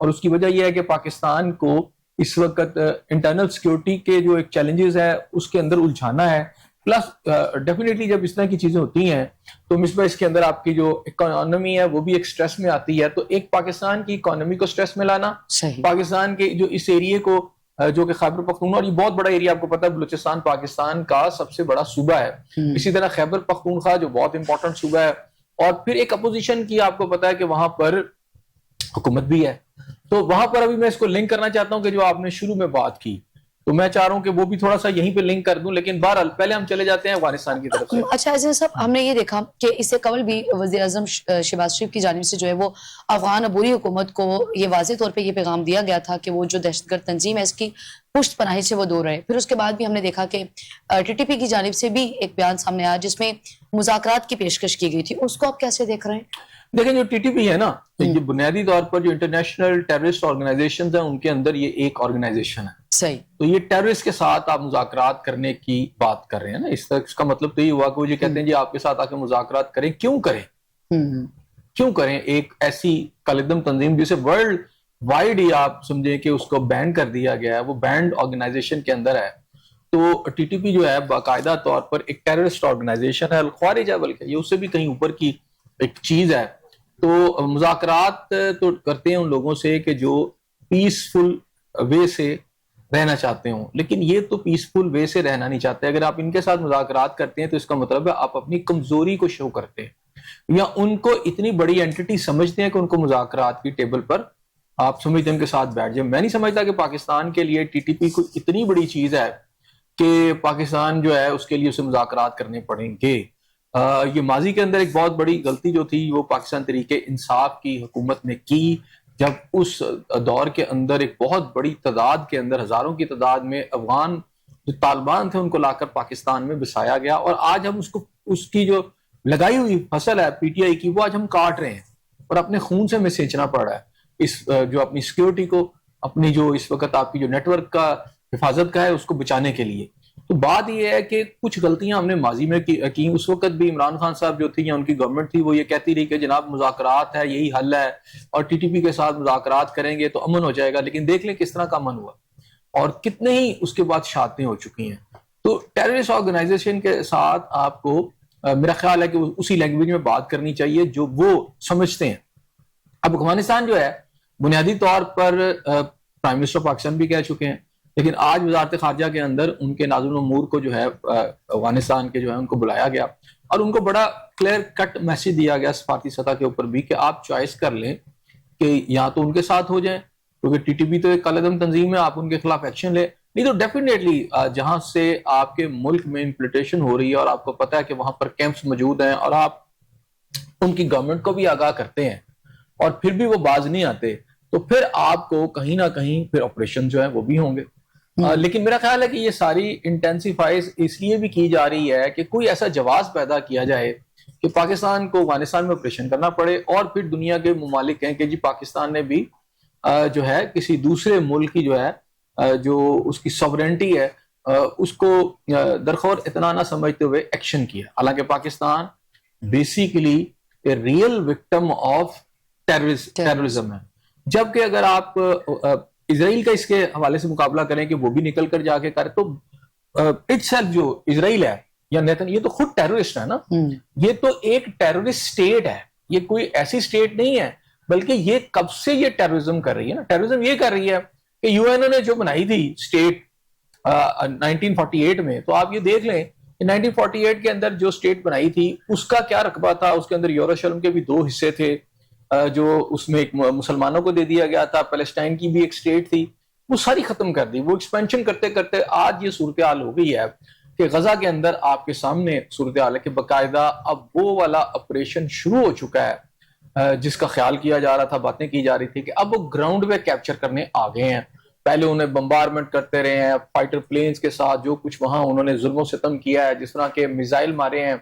اور اس کی وجہ یہ ہے کہ پاکستان کو اس وقت انٹرنل سیکورٹی کے جو ایک چیلنجز ہے اس کے اندر الجھانا ہے. پلس ڈیفینیٹلی جب اس طرح کی چیزیں ہوتی ہیں تو مصباح اس کے اندر آپ کی جو اکانومی ہے وہ بھی ایک سٹریس میں آتی ہے. تو ایک پاکستان کی اکانومی کو سٹریس میں لانا, پاکستان کے جو اس ایریے کو جو کہ خیبر پختونخوا, اور یہ بہت بڑا ایریا, آپ کو پتا ہے بلوچستان پاکستان کا سب سے بڑا صوبہ ہے, اسی طرح خیبر پختونخوا جو بہت امپورٹنٹ صوبہ ہے, اور پھر ایک اپوزیشن کی آپ کو پتا ہے کہ وہاں پر حکومت بھی ہے. تو وہاں پر ابھی میں اس کو لنک کرنا چاہتا ہوں کہ جو آپ نے شروع میں بات کی, تو میں چاہ رہا ہوں کہ وہ بھی تھوڑا سا یہیں پہ لنک کر دوں, لیکن بہرحال پہلے ہم چلے جاتے ہیں افغانستان کی طرف سے. اچھا عزیز صاحب, ہم نے یہ دیکھا کہ اس سے قبل بھی وزیر اعظم شہباز شریف کی جانب سے جو ہے وہ افغان عبوری حکومت کو یہ واضح طور پہ یہ پیغام دیا گیا تھا کہ وہ جو دہشت گرد تنظیم ہے اس کی پشت پناہی سے وہ دور رہے. پھر اس کے بعد بھی ہم نے دیکھا کہ ٹی ٹی پی کی جانب سے بھی ایک بیان سامنے آیا جس میں مذاکرات کی پیشکش کی گئی تھی, اس کو آپ کیسے دیکھ رہے ہیں؟ دیکھیں جو ٹی ٹی پی ہے نا, یہ بنیادی طور پر جو انٹرنیشنل ٹیررسٹ آرگنائزیشنز ہیں ان کے اندر یہ ایک آرگنائزیشن ہے. صحیح. تو یہ ٹیررسٹ کے ساتھ آپ مذاکرات کرنے کی بات کر رہے ہیں نا, اس کا مطلب تو یہ ہوا کہ وہ یہ کہتے ہیں جی آپ کے ساتھ آ کے مذاکرات کریں. کیوں کریں, کیوں کریں؟ ایک ایسی کالعدم تنظیم جسے ورلڈ وائڈ ہی آپ سمجھیں کہ اس کو بین کر دیا گیا ہے, وہ بینڈ آرگنائزیشن کے اندر ہے. تو ٹی ٹی پی جو ہے باقاعدہ طور پر ایک ٹیررسٹ آرگنائزیشن ہے, الخوارج ہے, بلکہ یہ اس سے بھی کہیں اوپر کی ایک چیز ہے. تو مذاکرات تو کرتے ہیں ان لوگوں سے کہ جو پیسفل وے سے رہنا چاہتے ہوں, لیکن یہ تو پیسفل وے سے رہنا نہیں چاہتے. اگر آپ ان کے ساتھ مذاکرات کرتے ہیں تو اس کا مطلب ہے آپ اپنی کمزوری کو شو کرتے ہیں, یا ان کو اتنی بڑی اینٹی سمجھتے ہیں کہ ان کو مذاکرات کی ٹیبل پر آپ سمجھتے ہیں ان کے ساتھ بیٹھ جائیں. میں نہیں سمجھتا کہ پاکستان کے لیے ٹی ٹی پی کوئی اتنی بڑی چیز ہے کہ پاکستان جو ہے اس کے لیے اسے مذاکرات کرنے پڑیں گے. یہ ماضی کے اندر ایک بہت بڑی غلطی جو تھی وہ پاکستان تحریک انصاف کی حکومت نے کی, جب اس دور کے اندر ایک بہت بڑی تعداد کے اندر, ہزاروں کی تعداد میں افغان جو طالبان تھے ان کو لا کر پاکستان میں بسایا گیا, اور آج ہم اس کی جو لگائی ہوئی فصل ہے پی ٹی آئی کی وہ آج ہم کاٹ رہے ہیں, اور اپنے خون سے ہمیں سینچنا پڑ رہا ہے اس جو اپنی سیکیورٹی کو, اپنی جو اس وقت آپ کی جو نیٹ ورک کا حفاظت کا ہے اس کو بچانے کے لیے. تو بات یہ ہے کہ کچھ غلطیاں ہم نے ماضی میں کی. اس وقت بھی عمران خان صاحب جو تھی یا ان کی گورنمنٹ تھی وہ یہ کہتی رہی کہ جناب مذاکرات ہے, یہی حل ہے, اور ٹی ٹی پی کے ساتھ مذاکرات کریں گے تو امن ہو جائے گا. لیکن دیکھ لیں کس طرح کا امن ہوا, اور کتنے ہی اس کے بعد شہادتیں ہو چکی ہیں. تو ٹیررسٹ آرگنائزیشن کے ساتھ آپ کو میرا خیال ہے کہ اسی لینگویج میں بات کرنی چاہیے جو وہ سمجھتے ہیں. اب افغانستان جو ہے بنیادی طور پر پرائم منسٹر پاکستان بھی کہہ چکے ہیں, لیکن آج وزارت خارجہ کے اندر ان کے ناظر الامور کو جو ہے افغانستان کے جو ہے ان کو بلایا گیا, اور ان کو بڑا کلیئر کٹ میسج دیا گیا سفارتی سطح کے اوپر بھی کہ آپ چوائس کر لیں کہ یا تو ان کے ساتھ ہو جائیں, کیونکہ ٹی ٹی پی تو ایک کالعدم تنظیم ہے, آپ ان کے خلاف ایکشن لیں, نہیں تو ڈیفینیٹلی جہاں سے آپ کے ملک میں انفلٹریشن ہو رہی ہے اور آپ کو پتا ہے کہ وہاں پر کیمپس موجود ہیں اور آپ ان کی گورنمنٹ کو بھی آگاہ کرتے ہیں اور پھر بھی وہ باز نہیں آتے, تو پھر آپ کو کہیں نہ کہیں پھر آپریشن جو ہے وہ بھی ہوں گے. لیکن میرا خیال ہے کہ یہ ساری انٹینسیفائز اس لیے بھی کی جا رہی ہے کہ کوئی ایسا جواز پیدا کیا جائے کہ پاکستان کو افغانستان میں آپریشن کرنا پڑے, اور پھر دنیا کے ممالک کہیں کہ جی پاکستان نے بھی جو ہے کسی دوسرے ملک کی جو ہے جو اس کی سوورنٹی ہے اس کو درخور اتنا نہ سمجھتے ہوئے ایکشن کیا. حالانکہ Pakistan basically real victim of terrorism ہے, جبکہ اگر آپ اسرائیل کا اس کے حوالے سے مقابلہ کریں کہ وہ بھی نکل کر جا کے کرے تو اٹسیلف جو اسرائیل ہے یا نیتن یہ تو خود ٹیررسٹ ہے نا, یہ تو ایک ٹیررسٹ سٹیٹ ہے, یہ کوئی ایسی سٹیٹ نہیں ہے, بلکہ یہ کب سے یہ ٹیررزم کر رہی ہے نا. ٹیررزم یہ کر رہی ہے کہ یو این او نے جو بنائی تھی سٹیٹ 1948 میں, تو آپ یہ دیکھ لیں کہ 1948 کے اندر جو سٹیٹ بنائی تھی اس کا کیا رقبہ تھا. اس کے اندر یروشلم کے بھی 2 حصے تھے جو اس میں ایک مسلمانوں کو دے دیا گیا تھا, پیلسٹائن کی بھی ایک سٹیٹ تھی, وہ ساری ختم کر دی. وہ ایکسپینشن کرتے کرتے آج یہ صورتحال ہو گئی ہے کہ غزہ کے اندر آپ کے سامنے صورتحال ہے کہ باقاعدہ اب وہ والا آپریشن شروع ہو چکا ہے جس کا خیال کیا جا رہا تھا, باتیں کی جا رہی تھی کہ اب وہ گراؤنڈ پہ کیپچر کرنے آ گئے ہیں. پہلے انہیں بمبارمنٹ کرتے رہے ہیں فائٹر پلینز کے ساتھ, جو کچھ وہاں انہوں نے ظلم و ستم کیا ہے, جس طرح کے میزائل مارے ہیں,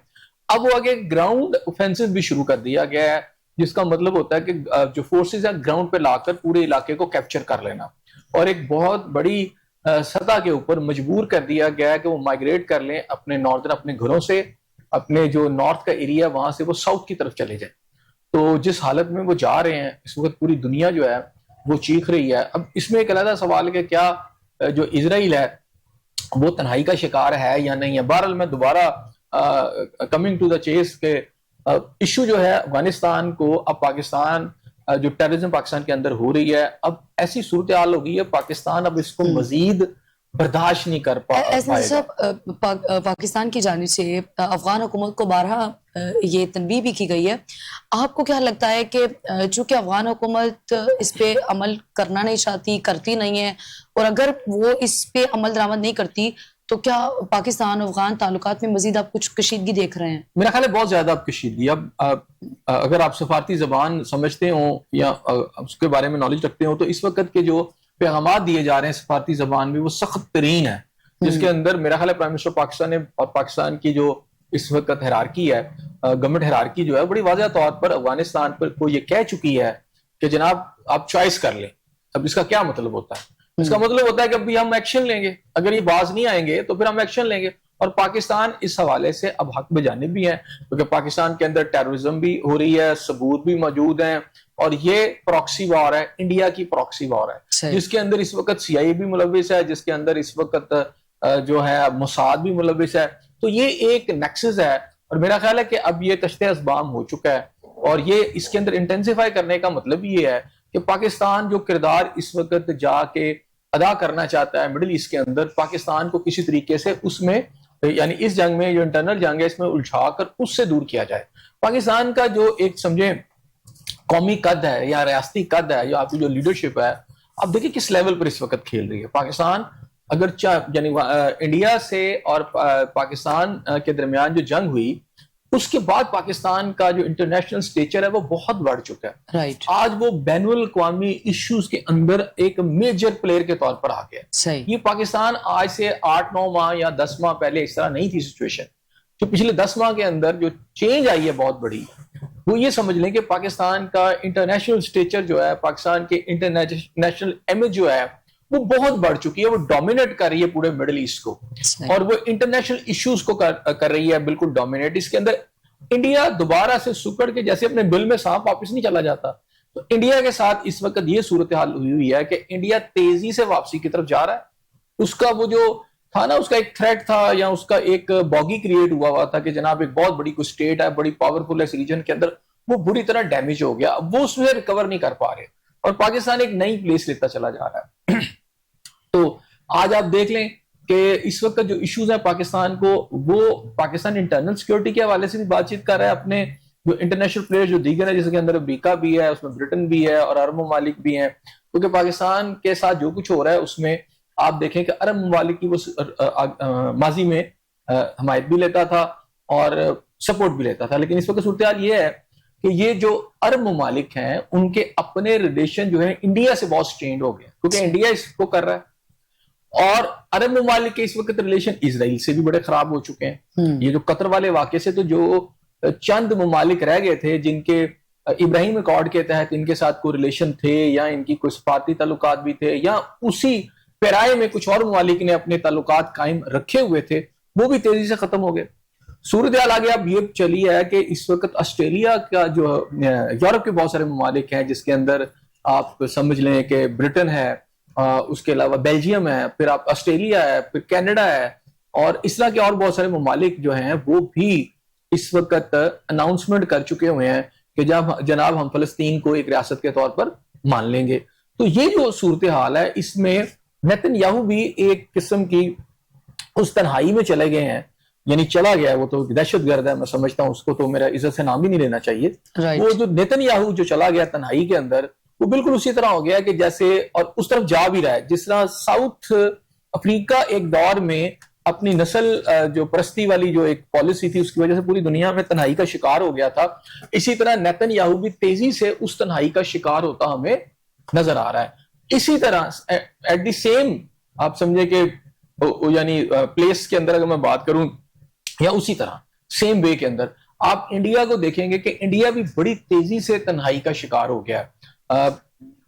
اب وہ آگے گراؤنڈ اوفینسو بھی شروع کر دیا گیا ہے, جس کا مطلب ہوتا ہے کہ جو فورسز ہیں گراؤنڈ پہ لا کر پورے علاقے کو کیپچر کر لینا, اور ایک بہت بڑی سطح کے اوپر مجبور کر دیا گیا ہے کہ وہ مائگریٹ کر لیں اپنے ناردرن, اپنے گھروں سے, اپنے جو نارتھ کا ایریا وہاں سے وہ ساؤتھ کی طرف چلے جائیں. تو جس حالت میں وہ جا رہے ہیں اس وقت پوری دنیا جو ہے وہ چیخ رہی ہے. اب اس میں ایک علیحدہ سوال ہے کہ کیا جو اسرائیل ہے وہ تنہائی کا شکار ہے یا نہیں ہے. بہرحال میں دوبارہ کمنگ ٹو دا چیز کہ ایشو جو ہے افغانستان کو اب پاکستان جو ٹیررزم پاکستان کے اندر ہو رہی ہے, اب ایسی صورتحال ہو گئی ہے پاکستان اب اس کو مزید برداشت نہیں کر پائے گا. پاکستان کی جانب سے افغان حکومت کو بارہا یہ تنبیہ بھی کی گئی ہے. آپ کو کیا لگتا ہے کہ چونکہ افغان حکومت اس پہ عمل کرنا نہیں چاہتی, کرتی نہیں ہے, اور اگر وہ اس پہ عمل درآمد نہیں کرتی تو کیا پاکستان افغان تعلقات میں مزید آپ کچھ کشیدگی دیکھ رہے ہیں؟ میرا خیال ہے بہت زیادہ اب کشیدگی. اب اگر آپ سفارتی زبان سمجھتے ہوں یا اس کے بارے میں نالج رکھتے ہوں تو اس وقت کے جو پیغامات دیے جا رہے ہیں سفارتی زبان میں وہ سخت ترین ہے, جس کے اندر میرا خیال ہے پرائم منسٹر پاکستان نے اور پاکستان کی جو اس وقت ہیرارکی ہے, گورنمنٹ ہیرارکی جو ہے بڑی واضح طور پر افغانستان پر کو یہ کہہ چکی ہے کہ جناب آپ چوائس کر لیں. اب اس کا کیا مطلب ہوتا ہے؟ اس کا مطلب ہوتا ہے کہ ابھی ہم ایکشن لیں گے, اگر یہ باز نہیں آئیں گے تو پھر ہم ایکشن لیں گے. اور پاکستان اس حوالے سے اب حق بجانب بھی ہے, کیونکہ پاکستان کے اندر ٹیررزم بھی ہو رہی ہے, ثبوت بھی موجود ہیں, اور یہ پراکسی وار ہے, انڈیا کی پراکسی وار ہے, جس کے اندر اس وقت سی آئی اے بھی ملوث ہے, جس کے اندر اس وقت جو ہے موساد بھی ملوث ہے. تو یہ ایک نیکسس ہے, اور میرا خیال ہے کہ اب یہ کشتے اسبام ہو چکا ہے, اور یہ اس کے اندر انٹینسیفائی کرنے کا مطلب یہ ہے کہ پاکستان جو کردار اس وقت جا کے ادا کرنا چاہتا ہے مڈل ایسٹ کے اندر, پاکستان کو کسی طریقے سے اس میں یعنی اس جنگ میں جو انٹرنل جنگ ہے اس میں الجھا کر اس سے دور کیا جائے. پاکستان کا جو ایک سمجھیں قومی قد ہے یا ریاستی قد ہے یا آپ کی جو لیڈرشپ ہے, آپ دیکھیں کس لیول پر اس وقت کھیل رہی ہے. پاکستان اگر یعنی انڈیا سے اور پاکستان کے درمیان جو جنگ ہوئی اس کے بعد پاکستان کا جو انٹرنیشنل سٹیچر ہے وہ بہت بڑھ چکا ہے. آج وہ بین الاقوامی ایشوز کے اندر ایک میجر پلیئر کے طور پر آ گیا. یہ پاکستان آج سے 8-9 ماہ یا 10 ماہ پہلے اس طرح نہیں تھی سچویشن. جو پچھلے 10 ماہ کے اندر جو چینج آئی ہے بہت بڑی, وہ یہ سمجھ لیں کہ پاکستان کا انٹرنیشنل سٹیچر جو ہے, پاکستان کے انٹرنیشنل امیج جو ہے وہ بہت بڑھ چکی ہے, وہ ڈومینیٹ کر رہی ہے پورے مڈل ایسٹ کو, اور وہ انٹرنیشنل ایشوز کو کر رہی ہے بالکل ڈومینیٹ. اس کے اندر انڈیا دوبارہ سے سکڑ کے جیسے اپنے بل میں سانپ واپس نہیں چلا جاتا, تو انڈیا کے ساتھ اس وقت یہ صورتحال ہوئی ہے کہ انڈیا تیزی سے واپسی کی طرف جا رہا ہے. اس کا وہ جو تھا نا, اس کا ایک تھریٹ تھا یا اس کا ایک باگی کریٹ ہوا تھا کہ جناب ایک بہت بڑی کوئی اسٹیٹ ہے, بڑی پاورفل ہے اس ریجن کے اندر, وہ بری طرح ڈیمیج ہو گیا. وہ اس میں ریکور نہیں کر پا رہے اور پاکستان ایک نئی پلیس لیتا چلا جا رہا ہے. تو آج آپ دیکھ لیں کہ اس وقت جو ایشوز ہیں پاکستان کو, وہ پاکستان انٹرنل سیکورٹی کے حوالے سے بھی بات چیت کر رہا ہے. اپنے جو انٹرنیشنل پلیئر جو دیگر ہیں, جس کے اندر امریکہ بھی ہے, اس میں برٹن بھی ہے اور عرب ممالک بھی ہیں, کیونکہ پاکستان کے ساتھ جو کچھ ہو رہا ہے اس میں آپ دیکھیں کہ عرب ممالک کی وہ ماضی میں حمایت بھی لیتا تھا اور سپورٹ بھی لیتا تھا. لیکن اس وقت صورتحال یہ ہے کہ یہ جو عرب ممالک ہیں ان کے اپنے ریلیشن جو ہے انڈیا سے بہت سٹرینڈ ہو گئے, کیونکہ انڈیا اس کو کر رہا ہے, اور عرب ممالک کے اس وقت ریلیشن اسرائیل سے بھی بڑے خراب ہو چکے ہیں. یہ جو قطر والے واقعے سے تو جو چند ممالک رہ گئے تھے جن کے ابراہیم ایکارڈ کے تحت ان کے ساتھ کوئی ریلیشن تھے یا ان کی کوئی سفارتی تعلقات بھی تھے, یا اسی پیرائے میں کچھ اور ممالک نے اپنے تعلقات قائم رکھے ہوئے تھے, وہ بھی تیزی سے ختم ہو گئے. صورتحال آگے اب یہ چلی ہے کہ اس وقت آسٹریلیا کا جو یورپ کے بہت سارے ممالک ہیں, جس کے اندر آپ سمجھ لیں کہ برٹن ہے, اس کے علاوہ بیلجیم ہے, پھر آپ آسٹریلیا ہے, پھر کینیڈا ہے, اور اس طرح کے اور بہت سارے ممالک جو ہیں وہ بھی اس وقت اناؤنسمنٹ کر چکے ہوئے ہیں کہ جناب ہم فلسطین کو ایک ریاست کے طور پر مان لیں گے. تو یہ جو صورتحال ہے اس میں نیتن یاہو بھی ایک قسم کی اس تنہائی میں چلے گئے ہیں, یعنی چلا گیا ہے, وہ تو دہشت گرد ہے, میں سمجھتا ہوں اس کو تو میرا عزت سے نام بھی نہیں لینا چاہیے. وہ جو نیتن یاہو جو چلا گیا تنہائی کے اندر, وہ بالکل اسی طرح ہو گیا کہ جیسے, اور اس طرف جا بھی رہا ہے جس طرح ساؤتھ افریقہ ایک دور میں اپنی نسل جو پرستی والی جو ایک پالیسی تھی اس کی وجہ سے پوری دنیا میں تنہائی کا شکار ہو گیا تھا, اسی طرح نیتن یاہو بھی تیزی سے اس تنہائی کا شکار ہوتا ہمیں نظر آ رہا ہے. اسی طرح ایٹ دی سیم آپ سمجھے کہ یعنی پلیس کے اندر اگر میں بات کروں, یا اسی طرح سیم وے کے اندر آپ انڈیا کو دیکھیں گے کہ انڈیا بھی بڑی تیزی سے تنہائی کا شکار ہو گیا ہے.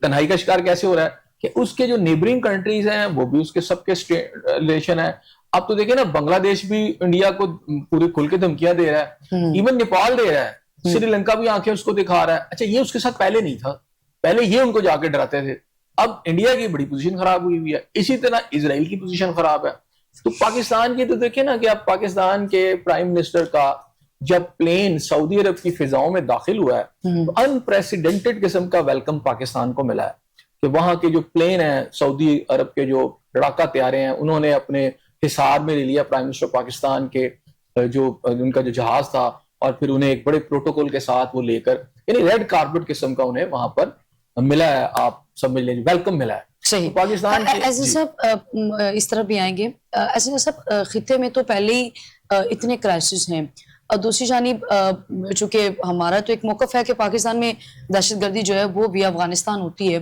تنہائی کا شکار کیسے ہو رہا ہے کہ اس کے جو نیبرنگ کنٹریز ہیں وہ بھی اس کے سب کے ریلیشن ہیں. اب تو دیکھیں نا, بنگلہ دیش بھی انڈیا کو پوری کھل کے دھمکیاں دے رہا ہے, ایون نیپال دے رہا ہے, سری لنکا بھی آنکھیں اس کو دکھا رہا ہے. اچھا, یہ اس کے ساتھ پہلے نہیں تھا, پہلے یہ ان کو جا کے ڈراتے تھے, اب انڈیا کی بڑی پوزیشن خراب ہوئی ہے, اسی طرح اسرائیل کی پوزیشن خراب ہے. تو پاکستان کی تو دیکھیں نا کہ اب پاکستان کے پرائم منسٹر کا جب پلین سعودی عرب کی فضاؤں میں داخل ہوا ہے تو انپریسیڈنٹڈ قسم کا ویلکم پاکستان کو ملا ہے کہ وہاں کے جو پلین ہیں سعودی عرب کے جو لڑاکا طیارے ہیں انہوں نے اپنے حصار میں لے لیا پرائم منسٹر پاکستان کے جو ان کا جو جہاز تھا, اور پھر انہیں ایک بڑے پروٹوکول کے ساتھ وہ لے کر, یعنی ریڈ کارپٹ قسم کا انہیں وہاں پر ملا ہے, آپ سمجھ لیجیے ویلکم ملا ہے. صحیح. پاکستان ایسے صاحب اس طرف بھی آئیں گے, ایسے صاحب خطے میں تو پہلے ہی اتنے کرائسس ہیں, اور دوسری جانب چونکہ ہمارا تو ایک موقف ہے کہ پاکستان میں دہشت گردی جو ہے وہ بھی افغانستان ہوتی ہے,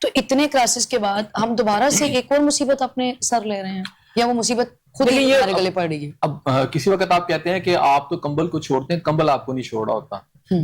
تو اتنے کرائسس کے بعد ہم دوبارہ سے ایک اور مصیبت اپنے سر لے رہے ہیں, یا وہ مصیبت خود ہی ہمارے گلے پڑ رہی ہے؟ اب کسی وقت آپ کہتے ہیں کہ آپ تو کمبل کو چھوڑتے ہیں, کمبل آپ کو نہیں چھوڑ رہا ہوتا.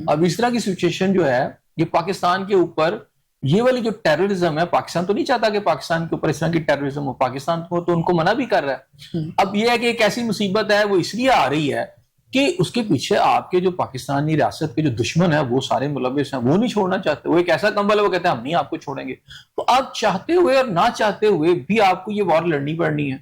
اب اس طرح کی سچویشن جو ہے یہ پاکستان کے اوپر, یہ والی جو ٹیررزم ہے, پاکستان تو نہیں چاہتا کہ پاکستان کے اوپر اس طرح کی ٹیررزم ہو, پاکستان کو تو ان کو منع بھی کر رہا ہے. اب یہ ہے کہ ایک ایسی مصیبت ہے وہ اس لیے آ رہی ہے کہ اس کے پیچھے آپ کے جو پاکستانی ریاست کے جو دشمن ہیں وہ سارے ملوث ہیں, وہ نہیں چھوڑنا چاہتے. وہ ایک ایسا کمبل ہے, وہ کہتے ہیں ہم نہیں آپ کو چھوڑیں گے. تو آپ چاہتے ہوئے اور نہ چاہتے ہوئے بھی آپ کو یہ وار لڑنی پڑنی ہے,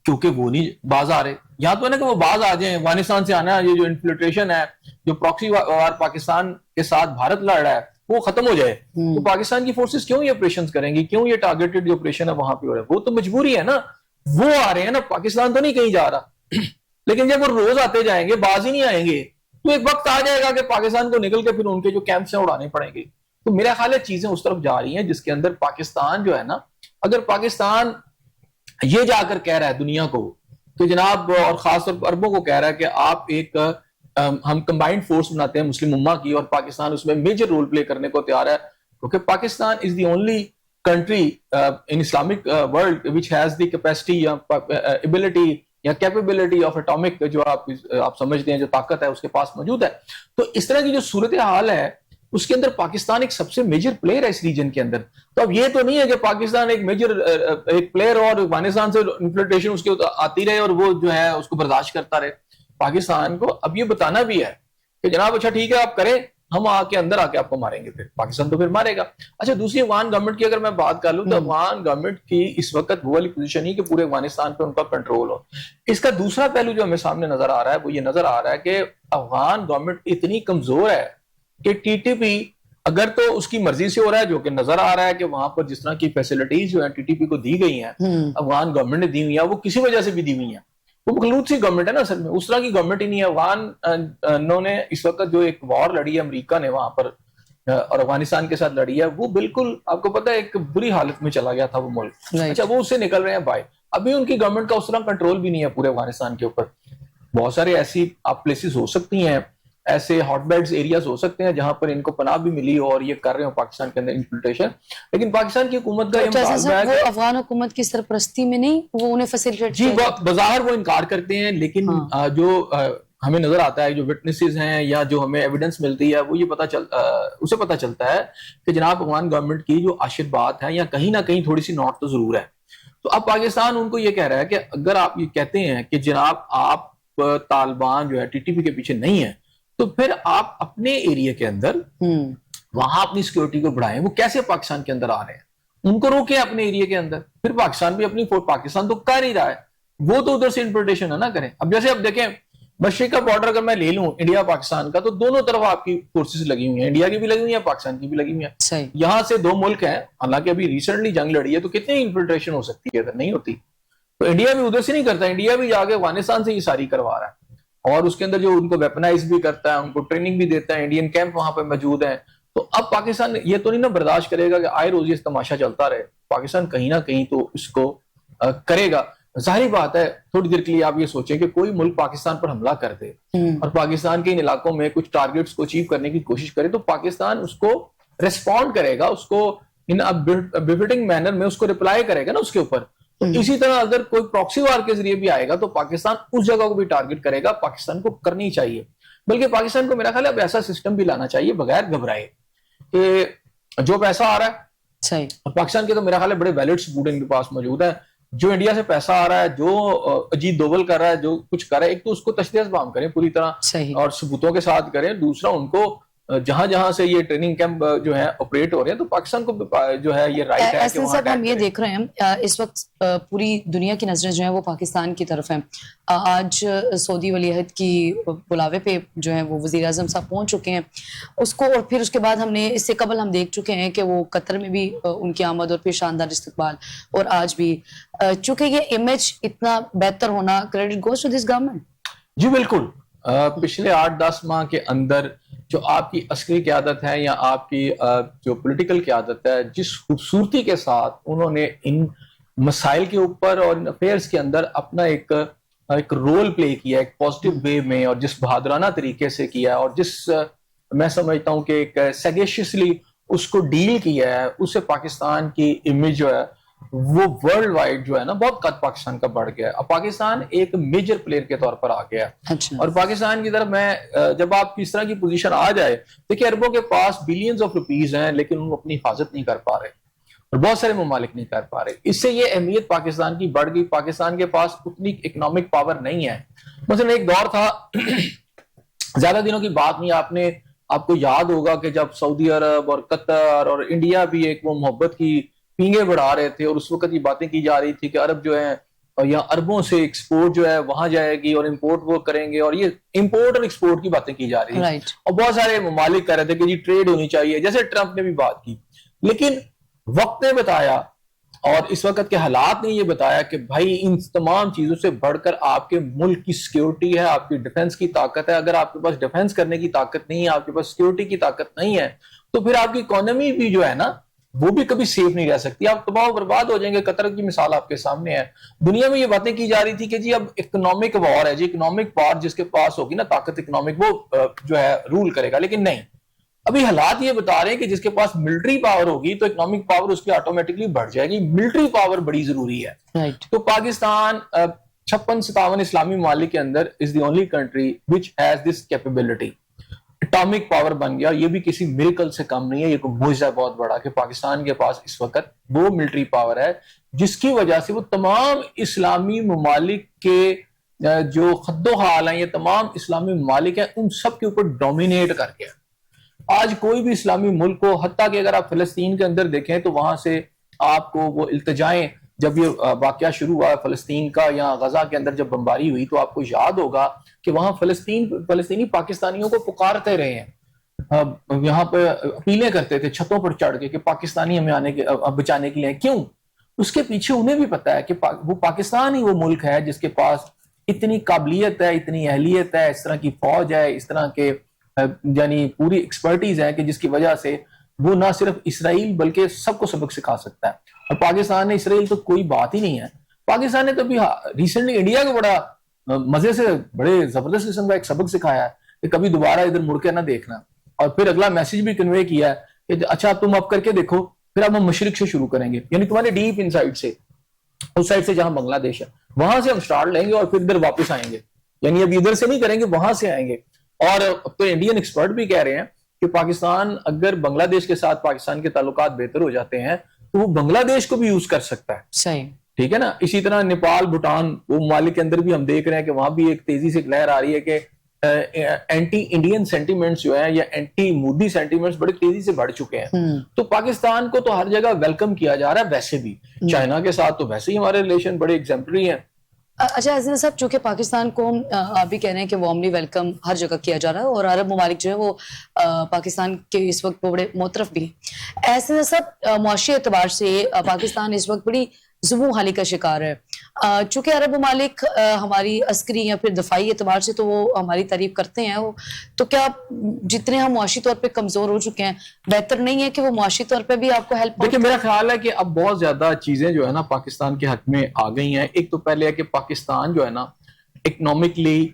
کیونکہ وہ نہیں باز آ رہے. یہاں تو ہے نا کہ وہ باز آ جائیں, افغانستان سے آنا ہے, یہ جو انفلٹریشن ہے, جو پراکسی وار پاکستان کے ساتھ بھارت لڑ رہا ہے وہ ختم ہو جائے. تو پاکستان کی فورسز کیوں یہ آپریشن کریں گی, کیوں یہ ٹارگیٹڈ جو آپریشن ہے وہاں پہ ہو رہا ہے؟ وہ تو مجبوری ہے نا, وہ آ رہے ہیں نا, پاکستان تو نہیں کہیں جا رہا. لیکن جب وہ روز آتے جائیں گے, باز ہی نہیں آئیں گے, تو ایک وقت آ جائے گا کہ پاکستان کو نکل کے پھر ان کے جو کیمپس ہیں اڑانے پڑیں گے. تو میرا خیال ہے چیزیں اس طرف جا رہی ہیں جس کے اندر پاکستان جو ہے نا, اگر پاکستان یہ جا کر کہہ رہا ہے دنیا کو کہ جناب, اور خاص طور پر عربوں کو کہہ رہا ہے کہ آپ ایک ہم کمبائنڈ فورس بناتے ہیں مسلم امہ کی, اور پاکستان اس میں میجر رول پلے کرنے کو تیار ہے, کیونکہ Pakistan is the only country in Islamic world وچ ہیز دی کیپیسٹی یا ایبلٹی یا کیپیبلٹی آف اٹامک, جو آپ سمجھتے ہیں جو طاقت ہے اس کے پاس موجود ہے. تو اس طرح کی جو صورتحال ہے اس کے اندر پاکستان ایک سب سے میجر پلیئر ہے اس ریجن کے اندر. تو اب یہ تو نہیں ہے کہ پاکستان ایک میجر ایک پلیئر اور افغانستان سے انفلٹریشن اس کے آتی رہے اور وہ جو ہے اس کو برداشت کرتا رہے. پاکستان کو اب یہ بتانا بھی ہے کہ جناب اچھا ٹھیک ہے آپ کریں, ہم آ کے اندر آ کے آپ کو ماریں گے, پھر پاکستان تو پھر مارے گا. اچھا دوسری افغان گورنمنٹ کی اگر میں بات کر لوں تو افغان گورنمنٹ کی اس وقت وہ والی پوزیشن ہی کہ پورے افغانستان پہ ان کا کنٹرول ہو. اس کا دوسرا پہلو جو ہمیں سامنے نظر آ رہا ہے وہ یہ نظر آ رہا ہے کہ افغان گورنمنٹ اتنی کمزور ہے کہ ٹی ٹی پی اگر تو اس کی مرضی سے ہو رہا ہے, جو کہ نظر آ رہا ہے کہ وہاں پر جس طرح کی فیسلٹیز جو ہیں ٹی ٹی پی کو دی گئی ہیں, افغان گورنمنٹ نے دی ہوئی ہیں, وہ کسی وجہ سے بھی دی ہوئی ہیں. وہ مخلوط سی گورنمنٹ ہے نا اصل میں, اس طرح کی گورنمنٹ ہی نہیں ہے. افغان نے اس وقت جو ایک وار لڑی ہے امریکہ نے وہاں پر اور افغانستان کے ساتھ لڑی ہے, وہ بالکل آپ کو پتا ہے ایک بری حالت میں چلا گیا تھا وہ ملک. اچھا وہ اس سے نکل رہے ہیں باہر, ابھی ان کی گورنمنٹ کا اس طرح کنٹرول بھی نہیں ہے پورے افغانستان کے اوپر. بہت سارے ایسی آپ پلیسز ہو سکتی ہیں, ایسے ہاٹ بیڈز ایریاز ہو سکتے ہیں جہاں پر ان کو پناہ بھی ملی ہو اور یہ کر رہے ہو پاکستان کے اندر انفلٹریشن. لیکن پاکستان کی حکومت کا یہ مطالبہ ہے کہ افغان حکومت کی سرپرستی میں نہیں, وہ انہیں فیسیلیٹیٹ جی بظاہر وہ انکار کرتے ہیں, لیکن جو ہمیں نظر آتا ہے, جو وٹنسز ہیں یا جو ہمیں ایویڈنس ملتی ہے, وہ یہ اسے پتہ چلتا ہے کہ جناب افغان گورنمنٹ کی جو آشر بات ہے یا کہیں نہ کہیں تھوڑی سی نوٹ تو ضرور ہے. تو اب پاکستان ان کو یہ کہہ رہا ہے کہ اگر آپ یہ کہتے ہیں کہ جناب آپ طالبان جو ہے ٹی ٹی پی کے پیچھے نہیں ہیں, تو پھر آپ اپنے ایریا کے اندر وہاں اپنی سیکورٹی کو بڑھائیں. وہ کیسے پاکستان کے اندر آ رہے ہیں, ان کو روکیں اپنے ایریا کے اندر. پھر پاکستان بھی اپنی پاکستان تو کر ہی رہا ہے, وہ تو ادھر سے انفلٹریشن ہے نہ کریں. اب جیسے اب دیکھیں مشرق کا بارڈر اگر میں لے لوں انڈیا پاکستان کا, تو دونوں طرف آپ کی فورسز لگی ہوئی ہیں, انڈیا کی بھی لگی ہوئی ہیں, پاکستان کی بھی لگی ہوئی ہیں. یہاں سے دو ملک ہیں, حالانکہ ابھی ریسنٹلی جنگ لڑی ہے, تو کتنی انفلٹریشن ہو سکتی ہے اگر نہیں ہوتی. تو انڈیا بھی ادھر سے نہیں کرتا, انڈیا بھی جا کے افغانستان سے یہ ساری کروا رہا ہے, اور اس کے اندر جو ان کو ویپنائز بھی کرتا ہے, ان کو ٹریننگ بھی دیتا ہے, انڈین کیمپ وہاں پہ موجود ہیں. تو اب پاکستان یہ تو نہیں نا برداشت کرے گا کہ آئے روز یہ تماشا چلتا رہے. پاکستان کہیں نہ کہیں تو اس کو کرے گا. ظاہری بات ہے تھوڑی دیر کے لیے آپ یہ سوچیں کہ کوئی ملک پاکستان پر حملہ کر دے اور پاکستان کے ان علاقوں میں کچھ ٹارگٹس کو اچیو کرنے کی کوشش کرے, تو پاکستان اس کو ریسپونڈ کرے گا, اس کو ان بیفٹنگ مینر میں اس کو ریپلائی کرے گا نا اس کے اوپر. تو اسی طرح اگر کوئی پراکسی وار کے ذریعے بھی آئے گا تو پاکستان اس جگہ کو بھی ٹارگٹ کرے گا. پاکستان کو کرنی چاہیے, بلکہ پاکستان کو میرا خیال ہے اب ایسا سسٹم بھی لانا چاہیے بغیر گھبرائے کہ جو پیسہ آ رہا ہے پاکستان کے, تو میرا خیال ہے بڑے ویلڈ ثبوت ان کے پاس موجود ہے. جو انڈیا سے پیسہ آ رہا ہے, جو اجیت دوول کر رہا ہے, جو کچھ کر رہا ہے, ایک تو اس کو تشدید بام کریں پوری طرح اور ثبوتوں کے ساتھ کریں. دوسرا ان کو جہاں جہاں سے یہ ٹریننگ کیمپ جو ہے آپریٹ ہو رہے ہیں تو پاکستان کو جو ہے یہ رائٹ ہے کہ وہاں ہم یہ دیکھ رہے ہیں اس وقت پوری دنیا کی نظریں جو ہیں وہ پاکستان کی طرف ہیں. آج سعودی ولی عہد کی بلاوے پہ جو ہے وہ وزیر اعظم صاحب پہنچ چکے ہیں اس کو, اور پھر اس کے بعد ہم نے اس سے قبل ہم دیکھ چکے ہیں کہ وہ قطر میں بھی ان کی آمد اور پھر شاندار استقبال, اور آج بھی چونکہ یہ امیج اتنا بہتر ہونا credit goes to this government. جی بالکل. پچھلے 8-10 ماہ کے اندر جو آپ کی عسکری قیادت ہے یا آپ کی جو پولیٹیکل قیادت ہے, جس خوبصورتی کے ساتھ انہوں نے ان مسائل کے اوپر اور ان افیئرس کے اندر اپنا ایک رول پلے کیا, ایک پازیٹیو وے میں, اور جس بہادرانہ طریقے سے کیا, اور جس میں سمجھتا ہوں کہ ایک سیگیشیسلی اس کو ڈیل کیا ہے, اس سے پاکستان کی امیج جو ہے وہ ورلڈ وائڈ جو ہے نا بہت قد پاکستان کا بڑھ گیا ہے. اب پاکستان ایک میجر پلیئر کے طور پر آ گیا ہے. اور پاکستان کی طرف میں جب آپ کی اس طرح کی پوزیشن آ جائے, دیکھیں عربوں کے پاس بلینز آف روپیز ہیں لیکن وہ اپنی حفاظت نہیں کر پا رہے, اور بہت سارے ممالک نہیں کر پا رہے. اس سے یہ اہمیت پاکستان کی بڑھ گئی. پاکستان کے پاس اتنی اکنامک پاور نہیں ہے. مثلا ایک دور تھا, زیادہ دنوں کی بات نہیں, آپ کو یاد ہوگا کہ جب سعودی عرب اور قطر اور انڈیا بھی ایک وہ محبت کی پینگیں بڑھا رہے تھے, اور اس وقت یہ باتیں کی جا رہی تھی کہ عرب جو ہے یا عربوں سے ایکسپورٹ جو ہے وہاں جائے گی اور امپورٹ وہ کریں گے, اور یہ امپورٹ اور ایکسپورٹ کی باتیں کی جا رہی ہیں. اور بہت سارے ممالک کہہ رہے تھے کہ جی ٹریڈ ہونی چاہیے, جیسے ٹرمپ نے بھی بات کی. لیکن وقت نے بتایا اور اس وقت کے حالات نے یہ بتایا کہ بھائی ان تمام چیزوں سے بڑھ کر آپ کے ملک کی سیکیورٹی ہے, آپ کی ڈیفنس کی طاقت ہے. اگر آپ کے پاس ڈیفنس کرنے کی طاقت نہیں ہے, آپ کے پاس سیکیورٹی کی طاقت نہیں ہے, تو پھر آپ کی اکانومی بھی جو ہے نا وہ بھی کبھی سیف نہیں رہ سکتی. آپ تباہ و برباد ہو جائیں گے. قطر کی مثال آپ کے سامنے ہے. دنیا میں یہ باتیں کی جا رہی تھی کہ جی اب اکنامک وار ہے, جی اکنامک پاور جس کے پاس ہوگی نا طاقت اکنامک, وہ جو ہے رول کرے گا. لیکن نہیں, ابھی حالات یہ بتا رہے ہیں کہ جس کے پاس ملٹری پاور ہوگی تو اکنامک پاور اس کی آٹومیٹکلی بڑھ جائے گی. ملٹری پاور بڑی ضروری ہے. تو پاکستان 56-57 اسلامی ممالک کے اندر is the only country which has this capability. Atomic power بن گیا. یہ بھی کسی میریکل سے کم نہیں ہے, یہ کوئی معجزہ بہت بڑا کہ پاکستان کے پاس اس وقت وہ ملٹری پاور ہے جس کی وجہ سے وہ تمام اسلامی ممالک کے جو خد و حال ہیں, یہ تمام اسلامی ممالک ہیں, ان سب کے اوپر ڈومینیٹ کر گیا. آج کوئی بھی اسلامی ملک کو, حتیٰ کہ اگر آپ فلسطین کے اندر دیکھیں تو وہاں سے آپ کو وہ التجائیں, جب یہ واقعہ شروع ہوا فلسطین کا یا غزہ کے اندر جب بمباری ہوئی, تو آپ کو یاد ہوگا کہ وہاں فلسطینی پاکستانیوں کو پکارتے رہے ہیں, یہاں پہ اپیلیں کرتے تھے چھتوں پر چڑھ کے کہ پاکستانی ہمیں بچانے کے لیے. کیوں؟ اس کے پیچھے انہیں بھی پتا ہے کہ وہ پاکستان ہی وہ ملک ہے جس کے پاس اتنی قابلیت ہے, اتنی اہلیت ہے, اس طرح کی فوج ہے, اس طرح کے یعنی پوری ایکسپرٹیز ہے کہ جس کی وجہ سے وہ نہ صرف اسرائیل بلکہ سب کو سبق سکھا سکتا ہے. اور پاکستان نے اسرائیل تو کوئی بات ہی نہیں ہے. پاکستان نے تو ابھی ریسنٹلی انڈیا کو بڑا مزے سے بڑے زبردست قسم کا ایک سبق سکھایا ہے کہ کبھی دوبارہ ادھر مڑ کے نہ دیکھنا, اور پھر اگلا میسج بھی کنوے کیا ہے کہ اچھا تم اب کر کے دیکھو, پھر اب ہم مشرق سے شروع کریں گے, یعنی تمہارے ڈیپ ان سائڈ سے, اس سائڈ سے جہاں بنگلہ دیش ہے وہاں سے ہم سٹارٹ لیں گے اور پھر ادھر واپس آئیں گے. یعنی اب ادھر سے نہیں کریں گے, وہاں سے آئیں گے. اور اب تو انڈین ایکسپرٹ بھی کہہ رہے ہیں کہ پاکستان اگر بنگلہ دیش کے ساتھ پاکستان کے تعلقات بہتر ہو جاتے ہیں تو وہ بنگلہ دیش کو بھی یوز کر سکتا ہے. صحیح, ٹھیک ہے نا. اسی طرح نیپال, بھوٹان, وہ ممالک کے اندر بھی ہم دیکھ رہے ہیں کہ وہاں بھی ایک تیزی سے ایک لہر آ رہی ہے کہ اینٹی انڈین سینٹیمنٹس جو ہیں یا اینٹی مودی سینٹیمنٹس بڑی تیزی سے بڑھ چکے ہیں. تو پاکستان کو تو ہر جگہ ویلکم کیا جا رہا ہے. ویسے بھی چائنا کے ساتھ تو ویسے ہی ہمارے ریلیشن بڑے ایگزمپلری ہیں. اچھا عزیز صاحب, چونکہ پاکستان کو آپ بھی کہہ رہے ہیں کہ وارملی ویلکم ہر جگہ کیا جا رہا ہے, اور عرب ممالک جو ہے وہ پاکستان کے اس وقت بڑے معترف بھی ہیں. ایسے سب معاشی اعتبار سے پاکستان اس وقت بڑی زبوں حالی کا شکار ہے. چونکہ عرب ممالک ہماری عسکری یا پھر دفاعی اعتبار سے تو وہ ہماری تعریف کرتے ہیں, تو کیا جتنے ہم معاشی طور پہ کمزور ہو چکے ہیں, بہتر نہیں ہے کہ وہ معاشی طور پہ بھی آپ کو ہیلپ؟ دیکھیں میرا خیال ہے کہ اب بہت زیادہ چیزیں جو ہے نا پاکستان کے حق میں آ گئی ہیں. ایک تو پہلے ہے کہ پاکستان جو ہے نا اکنامکلی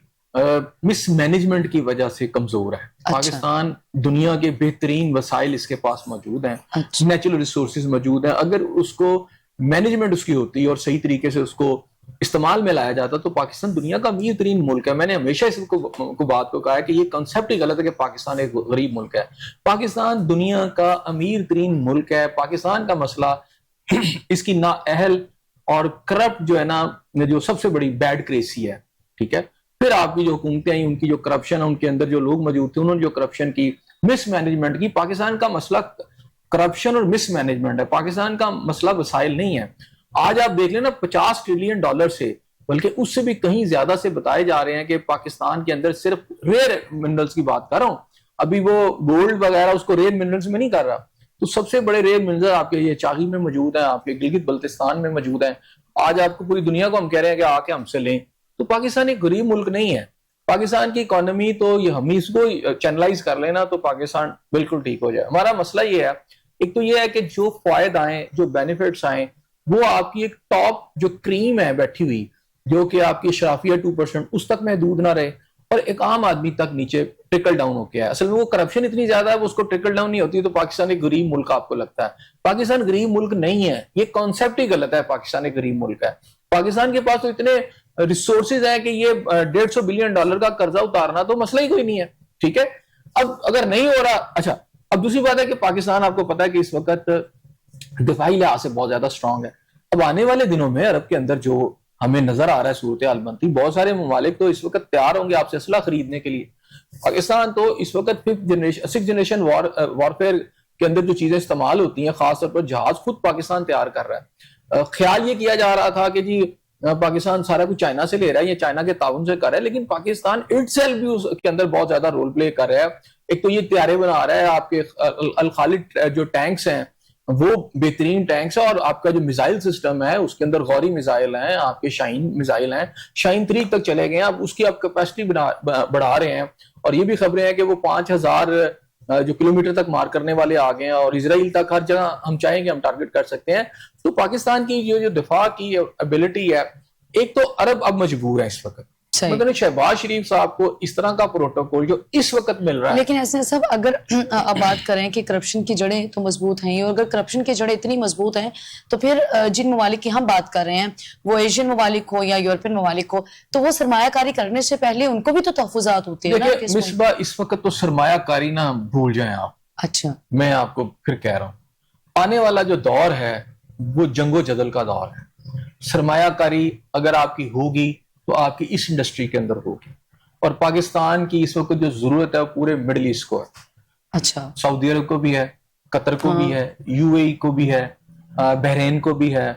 مس مینجمنٹ کی وجہ سے کمزور ہے. پاکستان دنیا کے بہترین وسائل اس کے پاس موجود ہیں, نیچرل ریسورسز موجود ہیں. اگر اس کو مینجمنٹ اس کی ہوتی اور صحیح طریقے سے اس کو استعمال میں لایا جاتا تو پاکستان دنیا کا امیر ترین ملک ہے. میں نے ہمیشہ اس بات کو کہا ہے کہ یہ کنسیپٹ ہی غلط ہے کہ پاکستان ایک غریب ملک ہے. پاکستان دنیا کا امیر ترین ملک ہے. پاکستان کا مسئلہ اس کی نااہل اور کرپٹ جو ہے نا, جو سب سے بڑی بیڈ کریسی ہے. ٹھیک ہے, پھر آپ کی جو حکومتیں ہیں ان کی جو کرپشن ہے, ان کے اندر جو لوگ موجود تھے انہوں نے جو کرپشن کی, مس مینجمنٹ کی. پاکستان کا مسئلہ کرپشن اور مس مینجمنٹ ہے, پاکستان کا مسئلہ وسائل نہیں ہے. آج آپ دیکھ لیں نا $50 ٹریلین سے, بلکہ اس سے بھی کہیں زیادہ سے بتائے جا رہے ہیں کہ پاکستان کے اندر صرف ریئر منرلز کی بات کر رہا ہوں, ابھی وہ گولڈ وغیرہ اس کو ریئر منرلز میں نہیں کر رہا. تو سب سے بڑے ریئر منرل آپ کے یہ چاغی میں موجود ہیں, آپ کے گلگت بلتستان میں موجود ہیں. آج آپ کو پوری دنیا کو ہم کہہ رہے ہیں کہ آ کے ہم سے لیں. تو پاکستان ایک غریب ملک نہیں ہے. پاکستان کی اکانومی تو یہ ہم اس کو چینلائز کر لینا تو پاکستان بالکل ٹھیک ہو جائے. ہمارا مسئلہ یہ ہے, ایک تو یہ ہے کہ جو فوائد آئیں, جو بینیفٹس آئیں, وہ آپ کی ایک ٹاپ جو کریم ہے بیٹھی ہوئی, جو کہ آپ کی اشرافیہ 2% اس تک محدود نہ رہے, اور ایک عام آدمی تک نیچے ٹرکل ڈاؤن ہو کے ہے. اصل میں وہ کرپشن اتنی زیادہ ہے, وہ اس کو ٹرکل ڈاؤن نہیں ہوتی. تو پاکستان ایک غریب ملک آپ کو لگتا ہے. پاکستان غریب ملک نہیں ہے, یہ کانسیپٹ ہی غلط ہے. پاکستان ایک غریب ملک ہے. پاکستان کے پاس تو اتنے ریسورسز ہیں کہ یہ $150 بلین کا قرضہ اتارنا تو مسئلہ ہی کوئی نہیں ہے. ٹھیک ہے, اب اگر نہیں ہو رہا, اچھا اب دوسری بات ہے کہ پاکستان آپ کو پتا ہے کہ اس وقت دفاعی لحاظ سے بہت زیادہ اسٹرانگ ہے. اب آنے والے دنوں میں عرب کے اندر جو ہمیں نظر آ رہا ہے صورتحال بنتی, بہت سارے ممالک تو اس وقت تیار ہوں گے آپ سے اسلحہ خریدنے کے لیے. پاکستان تو اس وقت 6th جنریشن وارفیئر کے اندر جو چیزیں استعمال ہوتی ہیں, خاص طور پر جہاز خود پاکستان تیار کر رہا ہے. خیال یہ کیا جا رہا تھا کہ جی پاکستان سارا کچھ چائنا سے لے رہا ہے یا چائنا کے تعاون سے کر رہا ہے, لیکن پاکستان اٹ سیلف بھی اس کے اندر بہت زیادہ رول پلے کر رہا ہے. ایک تو یہ طیارے بنا رہا ہے, آپ کے الخالد جو ٹینکس ہیں وہ بہترین ٹینکس ہیں, اور آپ کا جو میزائل سسٹم ہے اس کے اندر غوری میزائل ہیں, آپ کے شاہین میزائل ہیں, شاہین 3 تک چلے گئے ہیں. اب اس کی آپ کیپیسٹی بڑھا رہے ہیں, اور یہ بھی خبریں ہیں کہ وہ 5000 جو کلومیٹر تک مار کرنے والے آ گئے ہیں, اور اسرائیل تک ہر جگہ ہم چاہیں گے ہم ٹارگٹ کر سکتے ہیں. تو پاکستان کی جو دفاع کی ایبلٹی ہے, ایک تو عرب اب مجبور ہے اس وقت, مطلب شہباز شریف صاحب کو اس طرح کا پروٹوکول جو اس وقت مل رہا ہے. لیکن ایسے صاحب اگر آپ بات کریں کہ کرپشن کی جڑیں تو مضبوط ہیں, اور اگر کرپشن کی جڑیں اتنی مضبوط ہیں تو پھر جن ممالک کی ہم بات کر رہے ہیں, وہ ایشین ممالک ہو یا یورپین ممالک ہو, تو وہ سرمایہ کاری کرنے سے پہلے ان کو بھی تو تحفظات ہوتے ہیں نا. مصباح اس وقت تو سرمایہ کاری نہ بھول جائیں آپ. اچھا, میں آپ کو پھر کہہ رہا ہوں, آنے والا جو دور ہے وہ جنگ و جدل کا دور ہے. سرمایہ کاری اگر آپ کی ہوگی تو آپ کی اس انڈسٹری کے اندر ہوگی, اور پاکستان کی اس وقت جو ضرورت ہے وہ پورے مڈل ایسٹ کو ہے. اچھا, سعودی عرب کو بھی ہے, قطر کو بھی ہے, UAE کو بھی ہے, بحرین کو بھی ہے,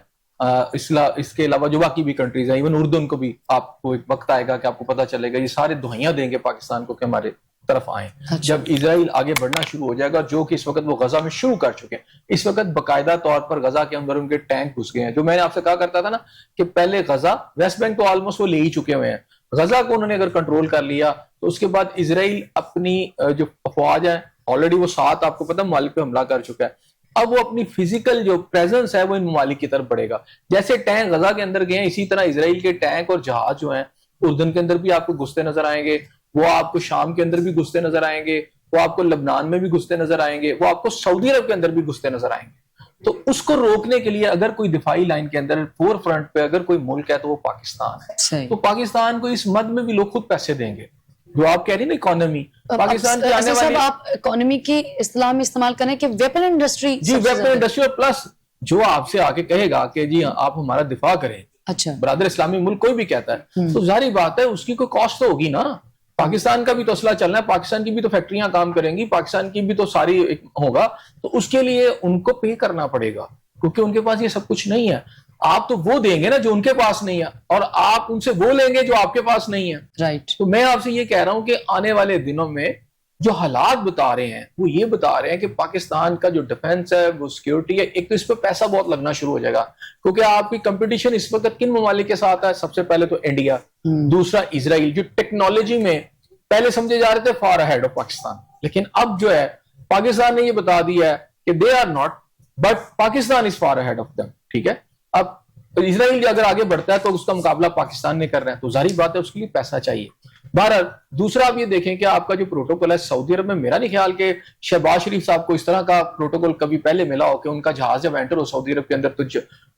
اس کے علاوہ جو باقی بھی کنٹریز ہیں, ایون اردن کو بھی. آپ کو ایک وقت آئے گا کہ آپ کو پتہ چلے گا, یہ سارے دہائیاں دیں گے پاکستان کو کہ ہمارے طرف آئیں. جب اسرائیل آگے بڑھنا شروع ہو جائے گا, جو کہ اس وقت وہ غزہ میں شروع کر چکے ہیں, اس وقت باقاعدہ طور پر غزہ کے اندر ان کے ٹینک گھس گئے ہیں. جو میں نے آپ سے کہا کرتا تھا نا کہ پہلے غزہ, ویسٹ بینک تو آلموسٹ وہ لے ہی چکے ہوئے ہیں, غزہ کو انہوں نے اگر کنٹرول کر لیا تو اس کے بعد اسرائیل اپنی جو افواج ہیں, آلریڈی وہ 7 آپ کو پتہ ممالک پہ حملہ کر چکا ہے, اب وہ اپنی فزیکل جو پریزنس ہے وہ ان ممالک کی طرف بڑھے گا. جیسے ٹینک غزہ کے اندر گئے ہیں, اسی طرح اسرائیل کے ٹینک اور جہاز جو ہیں اردن کے اندر بھی آپ کو گھستے نظر آئیں گے, وہ آپ کو شام کے اندر بھی گھستے نظر آئیں گے, وہ آپ کو لبنان میں بھی گھستے نظر آئیں گے, وہ آپ کو سعودی عرب کے اندر بھی گھستے نظر آئیں گے. تو اس کو روکنے کے لیے اگر کوئی دفاعی لائن کے اندر فور فرنٹ پہ اگر کوئی ملک ہے تو وہ پاکستان ہے. تو پاکستان کو اس مد میں بھی لوگ خود پیسے دیں گے. جو آپ کہہ رہی ہیں نا اکانومی, پاکستان کی آنے والی, آپ اکانومی کی اصطلاح میں استعمال کریں کہ ویپن انڈسٹری, جی ویپن انڈسٹری, اور پلس جو آپ سے آ کے کہے گا کہ جی آپ ہمارا دفاع کریں, اچھا برادر اسلامی ملک کوئی بھی کہتا ہے, تو ظاہری بات ہے اس کی کوئی کاسٹ تو ہوگی نا. پاکستان کا بھی تو اسلحہ چلنا ہے, پاکستان کی بھی تو فیکٹریاں کام کریں گی, پاکستان کی بھی تو ساری ہوگا, تو اس کے لیے ان کو پے کرنا پڑے گا, کیونکہ ان کے پاس یہ سب کچھ نہیں ہے. آپ تو وہ دیں گے نا جو ان کے پاس نہیں ہے, اور آپ ان سے وہ لیں گے جو آپ کے پاس نہیں ہے. رائٹ. تو میں آپ سے یہ کہہ رہا ہوں کہ آنے والے دنوں میں جو حالات بتا رہے ہیں وہ یہ بتا رہے ہیں کہ پاکستان کا جو ڈیفنس ہے وہ سیکیورٹی ہے, ایک تو اس پہ پیسہ بہت لگنا شروع ہو جائے گا, کیونکہ آپ کی کمپٹیشن اس وقت کن ممالک کے ساتھ ہے. سب سے پہلے تو انڈیا, دوسرا اسرائیل, جو ٹیکنالوجی میں پہلے سمجھے جا رہے تھے فار اہیڈ آف پاکستان, لیکن اب جو ہے پاکستان نے یہ بتا دیا ہے کہ they are not, but Pakistan is far ahead of them. ٹھیک ہے, اب اسرائیل اگر آگے بڑھتا ہے تو اس کا مقابلہ پاکستان نے کر رہا ہے, تو ظاہری بات ہے اس کے لیے پیسہ چاہیے. بہرحال دوسرا آپ یہ دیکھیں کہ آپ کا جو پروٹوکول ہے سعودی عرب میں, میرا نہیں خیال کہ شہباز شریف صاحب کو اس طرح کا پروٹوکول کبھی پہلے ملا ہو کہ ان کا جہاز جب انٹر ہو سعودی عرب کے اندر تو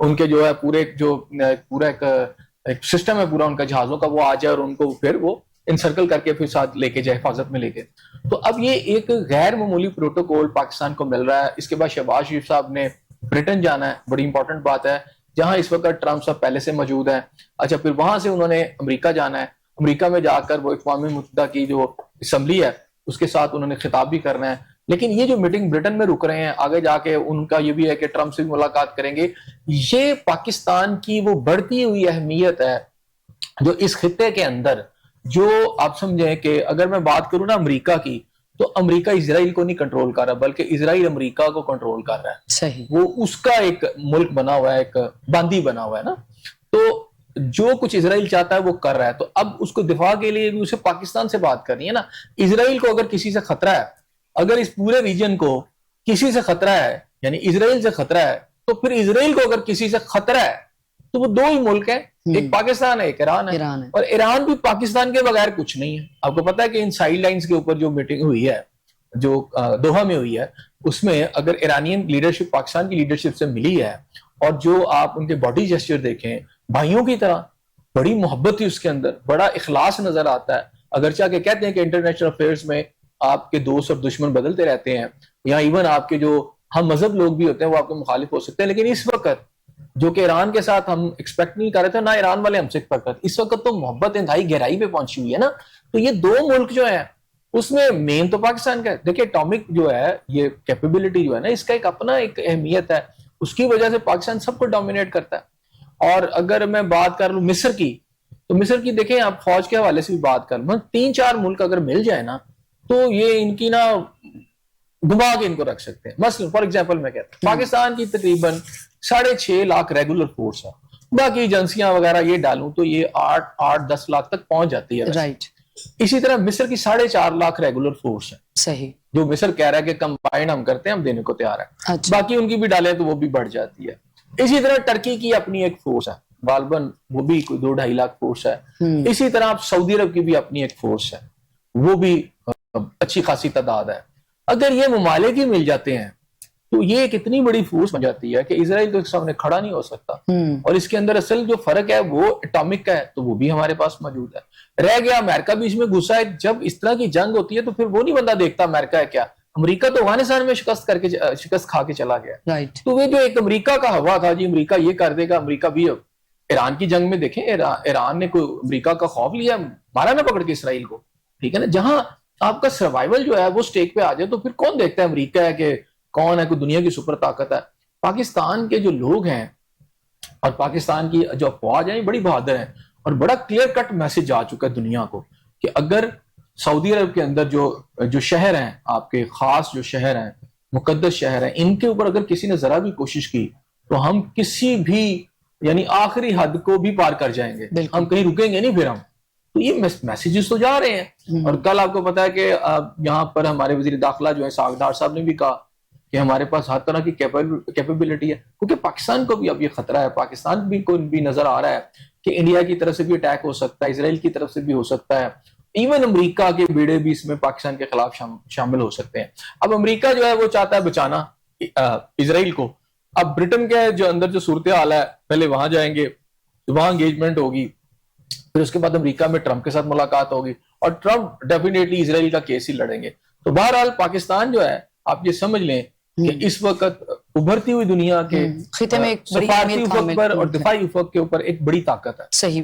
ان کے جو ہے پورا ایک سسٹم ہے پورا ان کا جہازوں کا, وہ آ جائے اور ان کو پھر وہ انسرکل کر کے پھر ساتھ لے کے جائے, حفاظت میں لے کے. تو اب یہ ایک غیر معمولی پروٹوکول پاکستان کو مل رہا ہے. اس کے بعد شہباز شریف صاحب نے برٹن جانا ہے, بڑی امپورٹنٹ بات ہے, جہاں اس وقت ٹرمپ صاحب پہلے سے موجود ہیں. اچھا, پھر وہاں سے انہوں نے امریکہ جانا ہے, امریکہ میں جا کر وہ اقوام متحدہ کی جو اسمبلی ہے اس کے ساتھ انہوں نے خطاب بھی کرنا ہے. لیکن یہ جو میٹنگ برٹن میں رک رہے ہیں, آگے جا کے ان کا یہ بھی ہے کہ ٹرمپ سے بھی ملاقات کریں گے. یہ پاکستان کی وہ بڑھتی ہوئی اہمیت ہے جو اس خطے کے اندر, جو آپ سمجھیں کہ اگر میں بات کروں نا امریکہ کی, تو امریکہ اسرائیل کو نہیں کنٹرول کر رہا, بلکہ اسرائیل امریکہ کو کنٹرول کر رہا ہے. صحیح. وہ اس کا ایک ملک بنا ہوا ہے, ایک باندی بنا ہوا ہے نا. تو جو کچھ اسرائیل چاہتا ہے وہ کر رہا ہے. تو اب اس کو دفاع کے لیے بھی اسے پاکستان سے بات کرنی ہے نا. اسرائیل کو اگر کسی سے خطرہ ہے, اگر اس پورے ریجن کو کسی سے خطرہ ہے, یعنی اسرائیل سے خطرہ ہے, تو پھر اسرائیل کو اگر کسی سے خطرہ ہے تو وہ دو ہی ملک ہیں, ایک پاکستان ہے, ایک ایران ہے. اور ایران بھی پاکستان کے بغیر کچھ نہیں ہے. آپ کو پتا ہے کہ ان سائیڈ لائنز کے اوپر جو میٹنگ ہوئی ہے, جو دوحہ میں ہوئی ہے, اس میں اگر ایرانین لیڈرشپ پاکستان کی لیڈرشپ سے ملی ہے, اور جو آپ ان کے باڈی جیسچر دیکھیں بھائیوں کی طرح, بڑی محبت تھی اس کے اندر, بڑا اخلاص نظر آتا ہے. اگرچہ کہ کہتے ہیں کہ انٹرنیشنل افیئرز میں آپ کے دوست اور دشمن بدلتے رہتے ہیں, یا ایون آپ کے جو ہم مذہب لوگ بھی ہوتے ہیں وہ آپ کے مخالف ہو سکتے ہیں, لیکن اس وقت جو کہ ایران کے ساتھ ہم ایکسپیکٹ نہیں کر رہے تھے, نہ ایران والے ہم سے ایکسپیکٹ کرتے, اس وقت تو محبت انتہائی گہرائی پہ پہنچی ہوئی ہے نا. تو یہ دو ملک جو ہیں اس میں مین تو پاکستان کا ہے. دیکھیں اٹامک جو ہے, یہ کیپیبلٹی جو ہے نا, اس کا ایک اپنا ایک اہمیت ہے, اس کی وجہ سے پاکستان سب کو ڈومینیٹ کرتا ہے. اور اگر میں بات کر لوں مصر کی, تو مصر کی دیکھیں آپ فوج کے حوالے سے بھی بات کر لوں, 3-4 ملک اگر مل جائے نا تو یہ ان کی نا گھما کے ان کو رکھ سکتے ہیں. مثلا فار ایگزامپل میں کہتا ہوں پاکستان کی تقریباً 6.5 لاکھ ریگولر فورس ہے, باقی ایجنسیاں وغیرہ یہ ڈالوں تو یہ 8-10 لاکھ تک پہنچ جاتی ہے. رائٹ. اسی طرح مصر کی 4.5 لاکھ ریگولر فورس ہے. صحیح. جو مصر کہہ رہا ہے کہ کمبائنڈ ہم کرتے ہیں, ہم دینے کو تیار ہے. باقی ان کی بھی ڈالیں تو وہ بھی بڑھ جاتی ہے. اسی طرح ٹرکی کی اپنی ایک فورس ہے غالباً, وہ بھی کوئی 2-2.5 لاکھ فورس ہے. اسی طرح سعودی عرب کی بھی اپنی ایک فورس ہے, وہ بھی اچھی خاصی تعداد ہے. اگر یہ ممالک ہی مل جاتے ہیں تو یہ ایک اتنی بڑی فورس بن جاتی ہے کہ اسرائیل تو اس سامنے کھڑا نہیں ہو سکتا. اور اس کے اندر اصل جو فرق ہے وہ اٹامک کا ہے, تو وہ بھی ہمارے پاس موجود ہے. رہ گیا امریکہ بھی اس میں گھسا ہے. جب اس طرح کی جنگ ہوتی ہے تو پھر وہ نہیں بندہ دیکھتا امریکہ ہے کیا. امریکہ تو افغانستان میں شکست کھا کے چلا گیا. تو وہ جو ایک امریکہ کا ہوا تھا, جی امریکہ یہ کر دے گا, امریکہ بھی ایران کی جنگ میں دیکھیں ایران نے کوئی امریکہ کا خوف لیا, مارا نہ پکڑ کے اسرائیل کو. ٹھیک ہے نا, جہاں آپ کا سروائیول جو ہے وہ سٹیک پہ آ جائے تو پھر کون دیکھتا ہے امریکہ ہے کہ کون ہے, کوئی دنیا کی سپر طاقت ہے. پاکستان کے جو لوگ ہیں اور پاکستان کی جو افواج ہیں بڑی بہادر ہیں, اور بڑا کلیئر کٹ میسج آ چکا ہے دنیا کو کہ اگر سعودی عرب کے اندر جو شہر ہیں, آپ کے خاص جو شہر ہیں, مقدس شہر ہیں, ان کے اوپر اگر کسی نے ذرا بھی کوشش کی تو ہم کسی بھی یعنی آخری حد کو بھی پار کر جائیں گے, ہم کہیں رکیں گے نہیں پھر ہم. تو یہ میسیجز تو جا رہے ہیں. اور کل آپ کو پتا ہے کہ یہاں پر ہمارے وزیر داخلہ جو ہے ساغدار صاحب نے بھی کہا کہ ہمارے پاس ہر طرح کی کیپیبلٹی ہے, کیونکہ پاکستان کو بھی اب یہ خطرہ ہے. پاکستان بھی کو بھی نظر آ رہا ہے کہ انڈیا کی طرف سے بھی اٹیک ہو سکتا ہے, اسرائیل کی طرف سے بھی ہو سکتا ہے, ایون امریکہ کے بیڑے بھی اس میں پاکستان کے خلاف شامل ہو سکتے ہیں. اب امریکہ جو ہے وہ چاہتا ہے بچانا اسرائیل کو. اب برٹن کے جو اندر جو صورتحال ہے, پہلے وہاں جائیں گے, وہاں انگیجمنٹ ہوگی, پھر اس کے بعد امریکہ میں ٹرمپ کے ساتھ ملاقات ہوگی, اور ٹرمپ ڈیفینیٹلی اسرائیل کا کیس ہی لڑیں گے. تو بہرحال پاکستان جو ہے آپ یہ سمجھ لیں کہ اس وقت ابھرتی ہوئی دنیا کے خطے میں ایک بڑی سفارتی افق پر اور دفاعی افق کے اوپر ایک بڑی طاقت ہے. صحیح.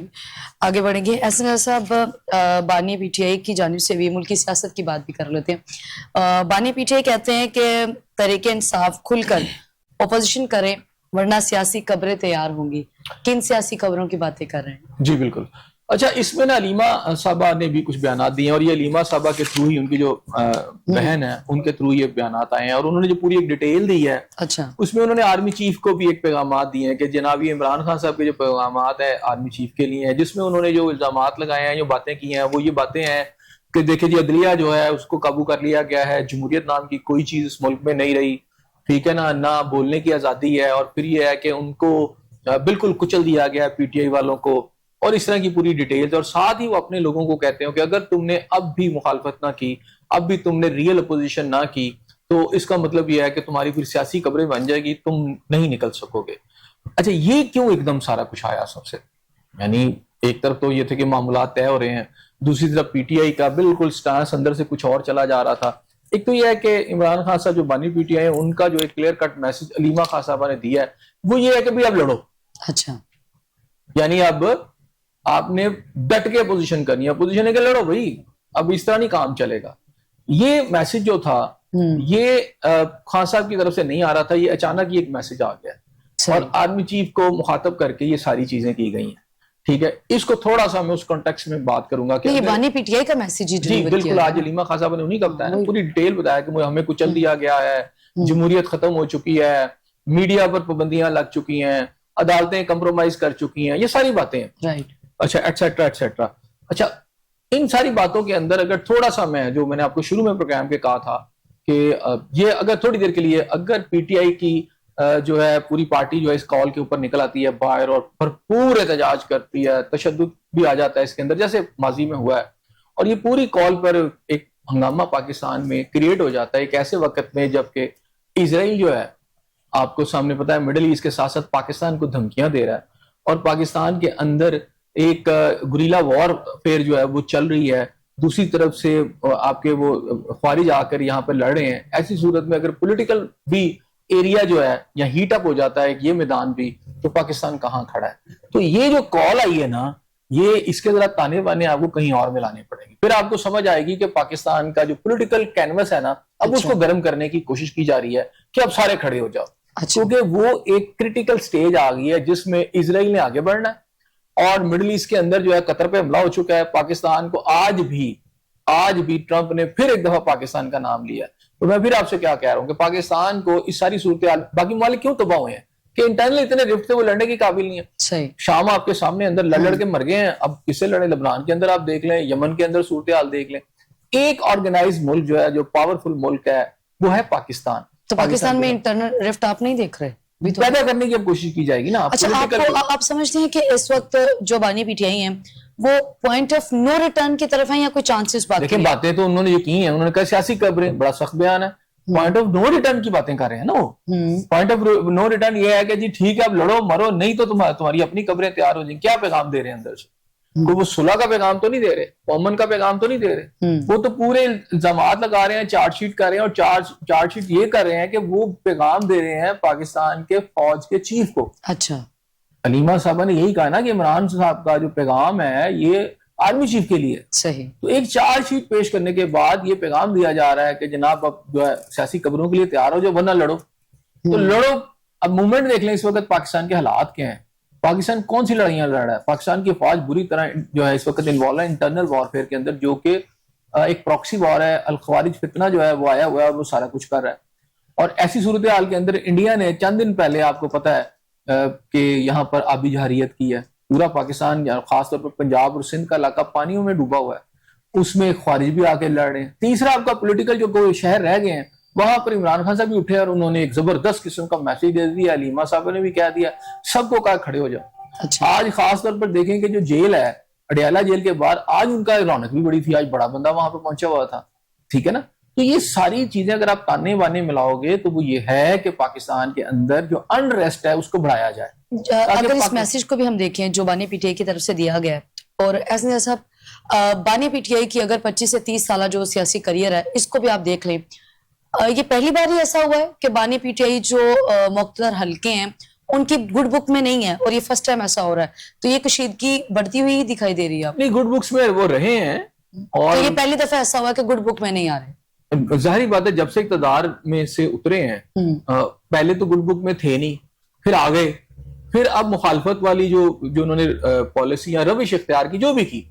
آگے بڑھیں گے. احسن صاحب, بانی پی ٹی آئی کی جانب سے بھی ملکی سیاست کی بات بھی کر لیتے ہیں. بانی پی ٹی آئی کہتے ہیں کہ تحریک انصاف کھل کر اپوزیشن کریں ورنہ سیاسی قبریں تیار ہوں گی. کن سیاسی قبروں کی باتیں کر رہے ہیں؟ جی بالکل. اچھا, اس میں نا علیمہ صاحبہ نے بھی کچھ بیانات دیے ہیں, اور یہ علیمہ صاحبہ کے تھرو ہی, ان کی جو بہن ہے ان کے تھرو یہ بیانات آئے ہیں, اور انہوں نے جو پوری ایک ڈیٹیل دی ہے اچھا اس میں انہوں نے آرمی چیف کو بھی ایک پیغامات دیے ہیں کہ جناب یہ عمران خان صاحب کے جو پیغامات ہیں آرمی چیف کے لیے ہیں, جس میں انہوں نے جو الزامات لگائے ہیں, جو باتیں کی ہیں, وہ یہ باتیں ہیں کہ دیکھیں جی عدلیہ جو ہے اس کو قابو کر لیا گیا ہے, جمہوریت نام کی کوئی چیز اس ملک میں نہیں رہی, ٹھیک ہے نا, نہ بولنے کی آزادی ہے, اور پھر یہ ہے کہ ان کو بالکل کچل دیا گیا پی ٹی آئی والوں کو, اور اس طرح کی پوری ڈیٹیلز. اور ساتھ ہی وہ اپنے لوگوں کو کہتے ہیں کہ اگر تم نے اب بھی مخالفت نہ کی, اب بھی تم نے ریئل اپوزیشن نہ کی, تو اس کا مطلب یہ ہے کہ تمہاری پھر سیاسی قبریں بن جائے گی, تم نہیں نکل سکو گے. اچھا, یہ کیوں ایک دم سارا کچھ آیا سب سے؟ یعنی ایک طرف تو یہ تھے کہ معاملات طے ہو رہے ہیں, دوسری طرف پی ٹی آئی کا بالکل سٹانس اندر سے کچھ اور چلا جا رہا تھا. ایک تو یہ ہے کہ عمران خان صاحب جو بانی پی ٹی آئی ان کا جو ایک clear cut message Alima Khan صاحبہ نے دیا ہے وہ یہ ہے کہ بھئی اب لڑو. اچھا, یعنی اب آپ نے ڈٹ کے اپوزیشن کرنی ہے, اپوزیشن ہے کہ لڑو بھائی, اب اس طرح نہیں کام چلے گا. یہ میسج جو تھا یہ خان صاحب کی طرف سے نہیں آ رہا تھا, یہ اچانک یہ ایک میسج آ گیا اور آرمی چیف کو مخاطب کر کے یہ ساری چیزیں کی گئی ہیں. ٹھیک ہے, اس کو تھوڑا سا میں اس کانٹیکسٹ میں بات کروں گا کہ یہ بانی پی ٹی آئی کا میسج ہی جی بالکل, آج علیمہ خان صاحب نے انہی کا بتایا, پوری ڈیٹیل بتایا کہ ہمیں کچل دیا گیا ہے, جمہوریت ختم ہو چکی ہے, میڈیا پر پابندیاں لگ چکی ہیں, عدالتیں کمپرومائز کر چکی ہیں, یہ ساری باتیں ہیں. اچھا ایٹسیٹرا ایٹسیٹرا. اچھا ان ساری باتوں کے اندر اگر تھوڑا سا میں نے آپ کو شروع میں پروگرام کے کہا تھا کہ یہ اگر تھوڑی دیر کے لیے اگر پی ٹی آئی کی جو ہے پوری پارٹی جو ہے اس کال کے اوپر نکل آتی ہے باہر اور بھرپور احتجاج کرتی ہے, تشدد بھی آ جاتا ہے اس کے اندر جیسے ماضی میں ہوا ہے, اور یہ پوری کال پر ایک ہنگامہ پاکستان میں کریٹ ہو جاتا ہے ایک ایسے وقت میں جبکہ اسرائیل جو ہے آپ کو سامنے پتا ہے مڈل ایسٹ کے ساتھ ساتھ پاکستان کو دھمکیاں دے رہا ہے, اور پاکستان کے اندر ایک گریلا وار فیئر جو ہے وہ چل رہی ہے, دوسری طرف سے آپ کے وہ خوارج آ کر یہاں پہ لڑ رہے ہیں. ایسی صورت میں اگر پولیٹیکل بھی ایریا جو ہے یا ہیٹ اپ ہو جاتا ہے یہ میدان بھی, تو پاکستان کہاں کھڑا ہے. تو یہ جو کال آئی ہے نا, یہ اس کے ذرا تانے بانے آپ کو کہیں اور میں لانے پڑیں گے, پھر آپ کو سمجھ آئے گی کہ پاکستان کا جو پولیٹیکل کینوس ہے نا اب اس کو گرم کرنے کی کوشش کی جا رہی ہے کہ اب سارے کھڑے ہو جاؤ, کیونکہ وہ ایک کریٹیکل سٹیج آ گئی ہے جس میں اسرائیل نے آگے بڑھنا ہے, اور مڈل ایسٹ کے اندر جو ہے قطر پہ حملہ ہو چکا ہے. پاکستان کو آج بھی ٹرمپ نے پھر ایک دفعہ پاکستان کا نام لیا. تو میں پھر آپ سے کیا کہہ رہا ہوں کہ پاکستان کو اس ساری صورتحال, باقی ممالک کیوں تباہ ہوئے ہیں کہ انٹرنل اتنے رفت تھے وہ لڑنے کی قابل نہیں ہے. شام آپ کے سامنے اندر لڑ کے مر گئے ہیں, اب کس سے لڑے؟ لبنان کے اندر آپ دیکھ لیں, یمن کے اندر صورتحال دیکھ لیں. ایک آرگنائز ملک جو ہے جو پاورفل ملک ہے وہ ہے پاکستان. تو پاکستان میں انٹرنل رفت آپ نہیں دیکھ رہے, پیدا کرنے کی اب کوشش کی جائے گی نا. اچھا آپ سمجھتے ہیں کہ اس وقت جو بانی پی ٹی آئی ہیں وہ پوائنٹ آف نو ریٹرن کی طرف ہیں یا کوئی چانسز باقی؟ دیکھیں باتیں تو انہوں نے یہ کی ہیں, انہوں نے کہا سیاسی قبریں, بڑا سخت بیان ہے. پوائنٹ آف نو ریٹرن کی باتیں کر رہے ہیں نا وہ. پوائنٹ آف نو ریٹرن یہ ہے کہ جی ٹھیک ہے اب لڑو مرو, نہیں تو تمہاری اپنی قبریں تیار ہو جائیں. کیا پیغام دے رہے ہیں اندر سے؟ وہ صلح کا پیغام تو نہیں دے رہے, امن کا پیغام تو نہیں دے رہے, وہ تو پورے الزامات لگا رہے ہیں, چارج شیٹ کر رہے ہیں, اور چارج شیٹ یہ کر رہے ہیں کہ وہ پیغام دے رہے ہیں پاکستان کے فوج کے چیف کو. اچھا علیمہ صاحبہ نے یہی کہا نا کہ عمران صاحب کا جو پیغام ہے یہ آرمی چیف کے لیے. صحیح. تو ایک چارج شیٹ پیش کرنے کے بعد یہ پیغام دیا جا رہا ہے کہ جناب اب جو ہے سیاسی قبروں کے لیے تیار ہو جاؤ ورنہ لڑو. تو لڑو. اب موومنٹ دیکھ لیں اس وقت پاکستان کے حالات کیا ہیں. پاکستان کون سی لڑائیاں لڑ رہا ہے؟ پاکستان کی فوج بری طرح جو ہے اس وقت انوالو ہے انٹرنل وارفیئر کے اندر, جو کہ ایک پراکسی وار ہے. الخوارج فتنہ جو ہے وہ آیا ہوا ہے اور وہ سارا کچھ کر رہا ہے. اور ایسی صورتحال کے اندر انڈیا نے چند دن پہلے آپ کو پتا ہے کہ یہاں پر آبی جارحیت کی ہے. پورا پاکستان خاص طور پر پنجاب اور سندھ کا علاقہ پانیوں میں ڈوبا ہوا ہے, اس میں خوارج بھی آ کے لڑ رہے ہیں. تیسرا آپ کا پولیٹیکل جو کوئی شہر رہ گئے ہیں وہاں پر عمران خان صاحب بھی اٹھے اور انہوں نے ایک زبردست قسم کا میسج دے دیا. علیمہ صاحب نے بھی کہہ دیا, سب کو کہا کھڑے ہو جاؤ. آج خاص طور پر دیکھیں کہ جو جیل ہے اڈیالہ جیل کے بعد, آج ان کا رونق بھی بڑی تھی, آج بڑا بندہ وہاں پہ پہنچا ہوا تھا. ٹھیک ہے نا. تو یہ ساری چیزیں اگر آپ تانے بانے ملاؤ گے تو وہ یہ ہے کہ پاکستان کے اندر جو انریسٹ ہے اس کو بڑھایا جائے. اگر اس میسج کو بھی ہم دیکھیں جو بانی پی ٹی آئی کی طرف سے دیا گیا ہے, اور ایسے صاحب بانی پی ٹی آئی کی اگر 25 سے 30 سالہ جو سیاسی کریئر ہے اس کو بھی آپ دیکھ لیں, یہ پہلی بار ہی ایسا ہوا ہے کہ بانی پی ٹی آئی جو مقتدر حلقے ہیں ان کی گڈ بک میں نہیں ہے, اور یہ فرسٹ ٹائم ایسا ہو رہا ہے. تو یہ کشیدگی بڑھتی ہوئی دکھائی دے رہی ہے. نہیں, گڈ بکس میں وہ رہے ہیں, اور یہ پہلی دفعہ ایسا ہوا کہ گڈ بک میں نہیں آ رہے. ظاہری بات ہے جب سے اقتدار میں سے اترے ہیں, پہلے تو گڈ بک میں تھے نہیں, پھر آ گئے, پھر اب مخالفت والی جو انہوں نے پالیسی یا روش اختیار کی جو بھی کی,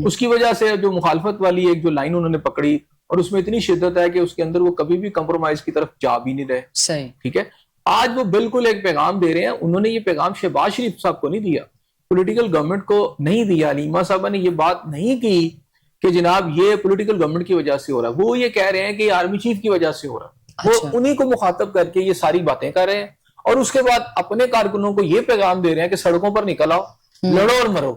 اس کی وجہ سے جو مخالفت والی ایک جو لائن انہوں نے پکڑی, اور اس میں اتنی شدت ہے کہ اس کے اندر وہ کبھی بھی کمپرومائز کی طرف جا بھی نہیں رہے. صحیح. ٹھیک ہے. آج وہ بالکل ایک پیغام دے رہے ہیں. انہوں نے یہ پیغام شہباز شریف صاحب کو نہیں دیا, پولیٹیکل گورنمنٹ کو نہیں دیا. علیمہ صاحبہ نے یہ بات نہیں کی کہ جناب یہ پولیٹیکل گورنمنٹ کی وجہ سے ہو رہا ہے, وہ یہ کہہ رہے ہیں کہ یہ آرمی چیف کی وجہ سے ہو رہا ہے. وہ انہی کو مخاطب کر کے یہ ساری باتیں کر رہے ہیں, اور اس کے بعد اپنے کارکنوں کو یہ پیغام دے رہے ہیں کہ سڑکوں پر نکل آؤ, لڑو اور مرو.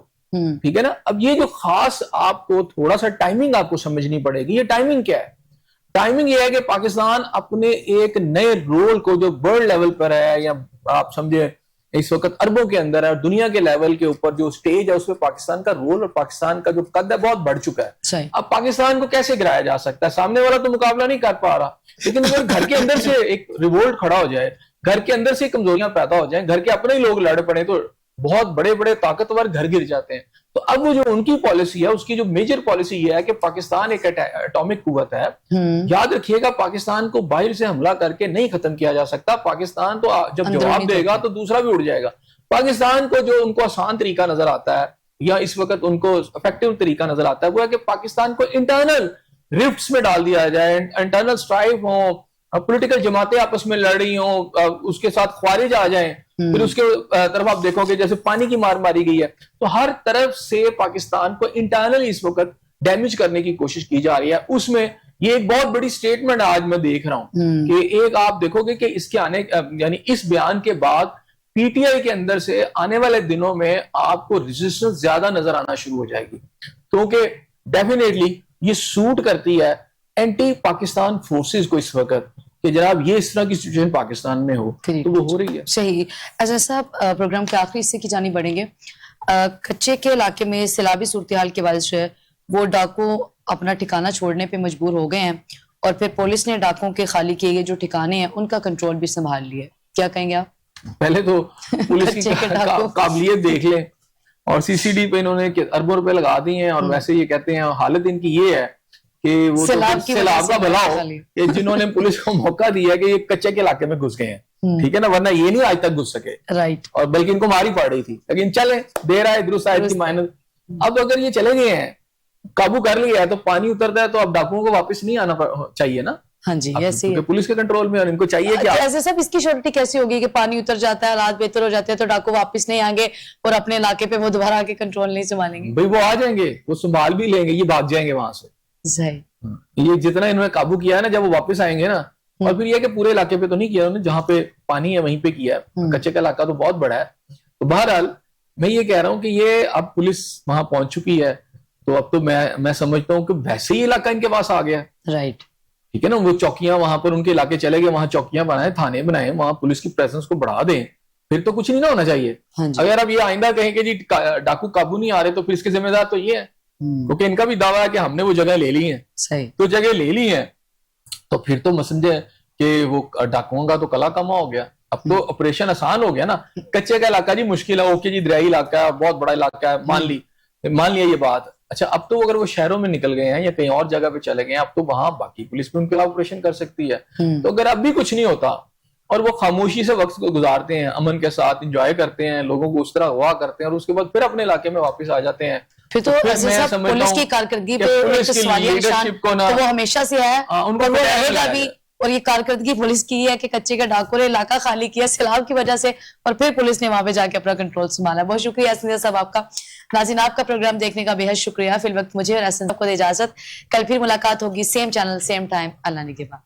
ٹھیک ہے نا. اب یہ جو خاص آپ کو تھوڑا سا ٹائمنگ آپ کو سمجھنی پڑے گی. یہ ٹائمنگ کیا ہے؟ ٹائمنگ یہ ہے کہ پاکستان اپنے ایک نئے رول کو جو ورلڈ لیول پر ہے, یا آپ سمجھے اس وقت عربوں کے اندر ہے, اور دنیا کے لیول کے اوپر جو سٹیج ہے اس میں پاکستان کا رول اور پاکستان کا جو قد ہے بہت بڑھ چکا ہے. اب پاکستان کو کیسے گرایا جا سکتا ہے؟ سامنے والا تو مقابلہ نہیں کر پا رہا, لیکن اگر گھر کے اندر سے ایک ریوولٹ کھڑا ہو جائے, گھر کے اندر سے کمزوریاں پیدا ہو جائیں, گھر کے اپنے ہی لوگ لڑ پڑے, تو بہت بڑے بڑے طاقتور گھر گر جاتے ہیں. تو اب وہ جو ان کی پالیسی ہے, اس کی جو میجر پالیسی یہ ہے کہ پاکستان ایک ایٹامک قوت ہے. یاد رکھیے گا, پاکستان کو باہر سے حملہ کر کے نہیں ختم کیا جا سکتا. پاکستان تو جب جواب دے گا تو دوسرا بھی اڑ جائے گا. پاکستان کو جو ان کو آسان طریقہ نظر آتا ہے یا اس وقت ان کو افیکٹو طریقہ نظر آتا ہے وہ ہے کہ پاکستان کو انٹرنل رفٹس میں ڈال دیا جائے, انٹرنل سٹرائف ہوں, پولیٹیکل جماعتیں آپس میں لڑ رہی ہوں, اس کے ساتھ خوارج آ جائیں. پھر اس کے طرف آپ دیکھو گے جیسے پانی کی مار ماری گئی ہے. تو ہر طرف سے پاکستان کو انٹرنل اس وقت ڈیمیج کرنے کی کوشش کی جا رہی ہے. اس میں یہ ایک بہت بڑی سٹیٹمنٹ آج میں دیکھ رہا ہوں کہ ایک آپ دیکھو گے کہ اس کے آنے یعنی اس بیان کے بعد پی ٹی آئی کے اندر سے آنے والے دنوں میں آپ کو ریزسٹنس زیادہ نظر آنا شروع ہو جائے گی, کیونکہ ڈیفینیٹلی یہ سوٹ کرتی ہے اینٹی پاکستان فورسز کو اس وقت کہ جناب یہ اس طرح کی سچویشن پاکستان میں ہو تو وہ ہو رہی ہے. صحیح. اظہر صاحب, پروگرام کے آخری حصے کی جانب بڑھیں گے. کچے کے علاقے میں سیلابی صورتحال کے باعث جو ہے وہ ڈاکو اپنا ٹھکانہ چھوڑنے پہ مجبور ہو گئے ہیں اور پھر پولیس نے ڈاکوں کے خالی کیے گئے جو ٹھکانے ہیں ان کا کنٹرول بھی سنبھال لیا ہے. کیا کہیں گے آپ؟ پہلے تو پولیس کی قابلیت دیکھ لیں, اور سی سی ڈی پہ انہوں نے اربوں روپے لگا دیے ہیں, اور ویسے یہ کہتے ہیں حالت ان کی یہ ہے کہ وہ سیلاب کا بھلا ہو کہ جنہوں نے پولیس کو موقع دیا کہ یہ کچے کے علاقے میں گھس گئے ہیں, ٹھیک ہے نا, ورنہ یہ نہیں آج تک گھس سکے, رائٹ, اور بلکہ ان کو ماری پڑ رہی تھی. لیکن چلیں دیر آئے درست آئے کی مائنس. اب اگر یہ چلے گئے ہیں, قابو کر لیا ہے, تو پانی اترتا ہے تو اب ڈاکوؤں کو واپس نہیں آنا چاہیے نا. ہاں جی, ایسے ہی پولیس کے کنٹرول میں, اور ان کو چاہیے کہ ایسے سب اس کی شورٹی کیسی ہوگی کہ پانی اتر جاتا ہے, حالات بہتر ہو جاتے ہیں تو ڈاکو واپس نہیں آئیں گے اور اپنے علاقے پہ وہ دوبارہ آ کے کنٹرول نہیں سنبھالیں گے؟ بھائی وہ آ جائیں گے, وہ سنبھال بھی لیں گے, یہ بھاگ جائیں گے وہاں سے. صحیح. یہ جتنا انہوں نے قابو کیا ہے نا, جب وہ واپس آئیں گے نا, اور پھر یہ کہ پورے علاقے پہ تو نہیں کیا انہوں نے, جہاں پہ پانی ہے وہیں پہ کیا ہے. کچے کا علاقہ تو بہت بڑا ہے. تو بہرحال میں یہ کہہ رہا ہوں کہ یہ اب پولیس وہاں پہنچ چکی ہے, تو اب تو میں سمجھتا ہوں کہ ویسے ہی علاقہ ان کے پاس آ گیا. رائٹ, ٹھیک ہے نا, وہ چوکیاں وہاں پر ان کے علاقے چلے گئے, وہاں چوکیاں بنائیں, تھانے بنائیں, وہاں پولیس کی پریزنس کو بڑھا دیں, پھر تو کچھ نہیں نہ ہونا چاہیے. اگر اب یہ آئندہ کہیں کہ جی ڈاکو قابو نہیں آ رہے تو پھر اس کے ذمہ دار تو یہ ہے, کیونکہ ان کا بھی دعویٰ ہے کہ ہم نے وہ جگہ لے لی ہیں. صحیح, تو جگہ لے لی ہیں تو پھر تو میں سمجھے کہ وہ ڈاکوؤں کا تو کلا کما ہو گیا. اب تو آپریشن آسان ہو گیا نا. کچے کا علاقہ جی مشکل ہے, اوکے جی دریائی علاقہ ہے, بہت بڑا علاقہ ہے, مان لیا یہ بات. اچھا, اب تو اگر وہ شہروں میں نکل گئے ہیں یا کہیں اور جگہ پہ چلے گئے ہیں, اب تو وہاں باقی پولیس بھی ان کے خلاف آپریشن کر سکتی ہے. تو اگر اب بھی کچھ نہیں ہوتا اور وہ خاموشی سے وقت کو گزارتے ہیں, امن کے ساتھ انجوائے کرتے ہیں, لوگوں کو اس طرح ہوا کرتے ہیں, اور اس کے بعد پھر اپنے علاقے میں واپس آ جاتے ہیں, پھر تو پولیس کی کارکردگی پہ سوالیہ نشان تو وہ ہمیشہ سے ہے, اور وہ رہے گا بھی. اور یہ کارکردگی پولیس کی ہے کہ کچے کا ڈاکو نے علاقہ خالی کیا سیلاب کی وجہ سے, اور پھر پولیس نے وہاں پہ جا کے اپنا کنٹرول سنبھالا. بہت شکریہ اسندیہ صاحب آپ کا. ناظرین, آپ کا پروگرام دیکھنے کا بے حد شکریہ. فی الوقت مجھے اور اسندیہ کو اجازت. کل پھر ملاقات ہوگی, سیم چینل سیم ٹائم. اللہ نگہبان.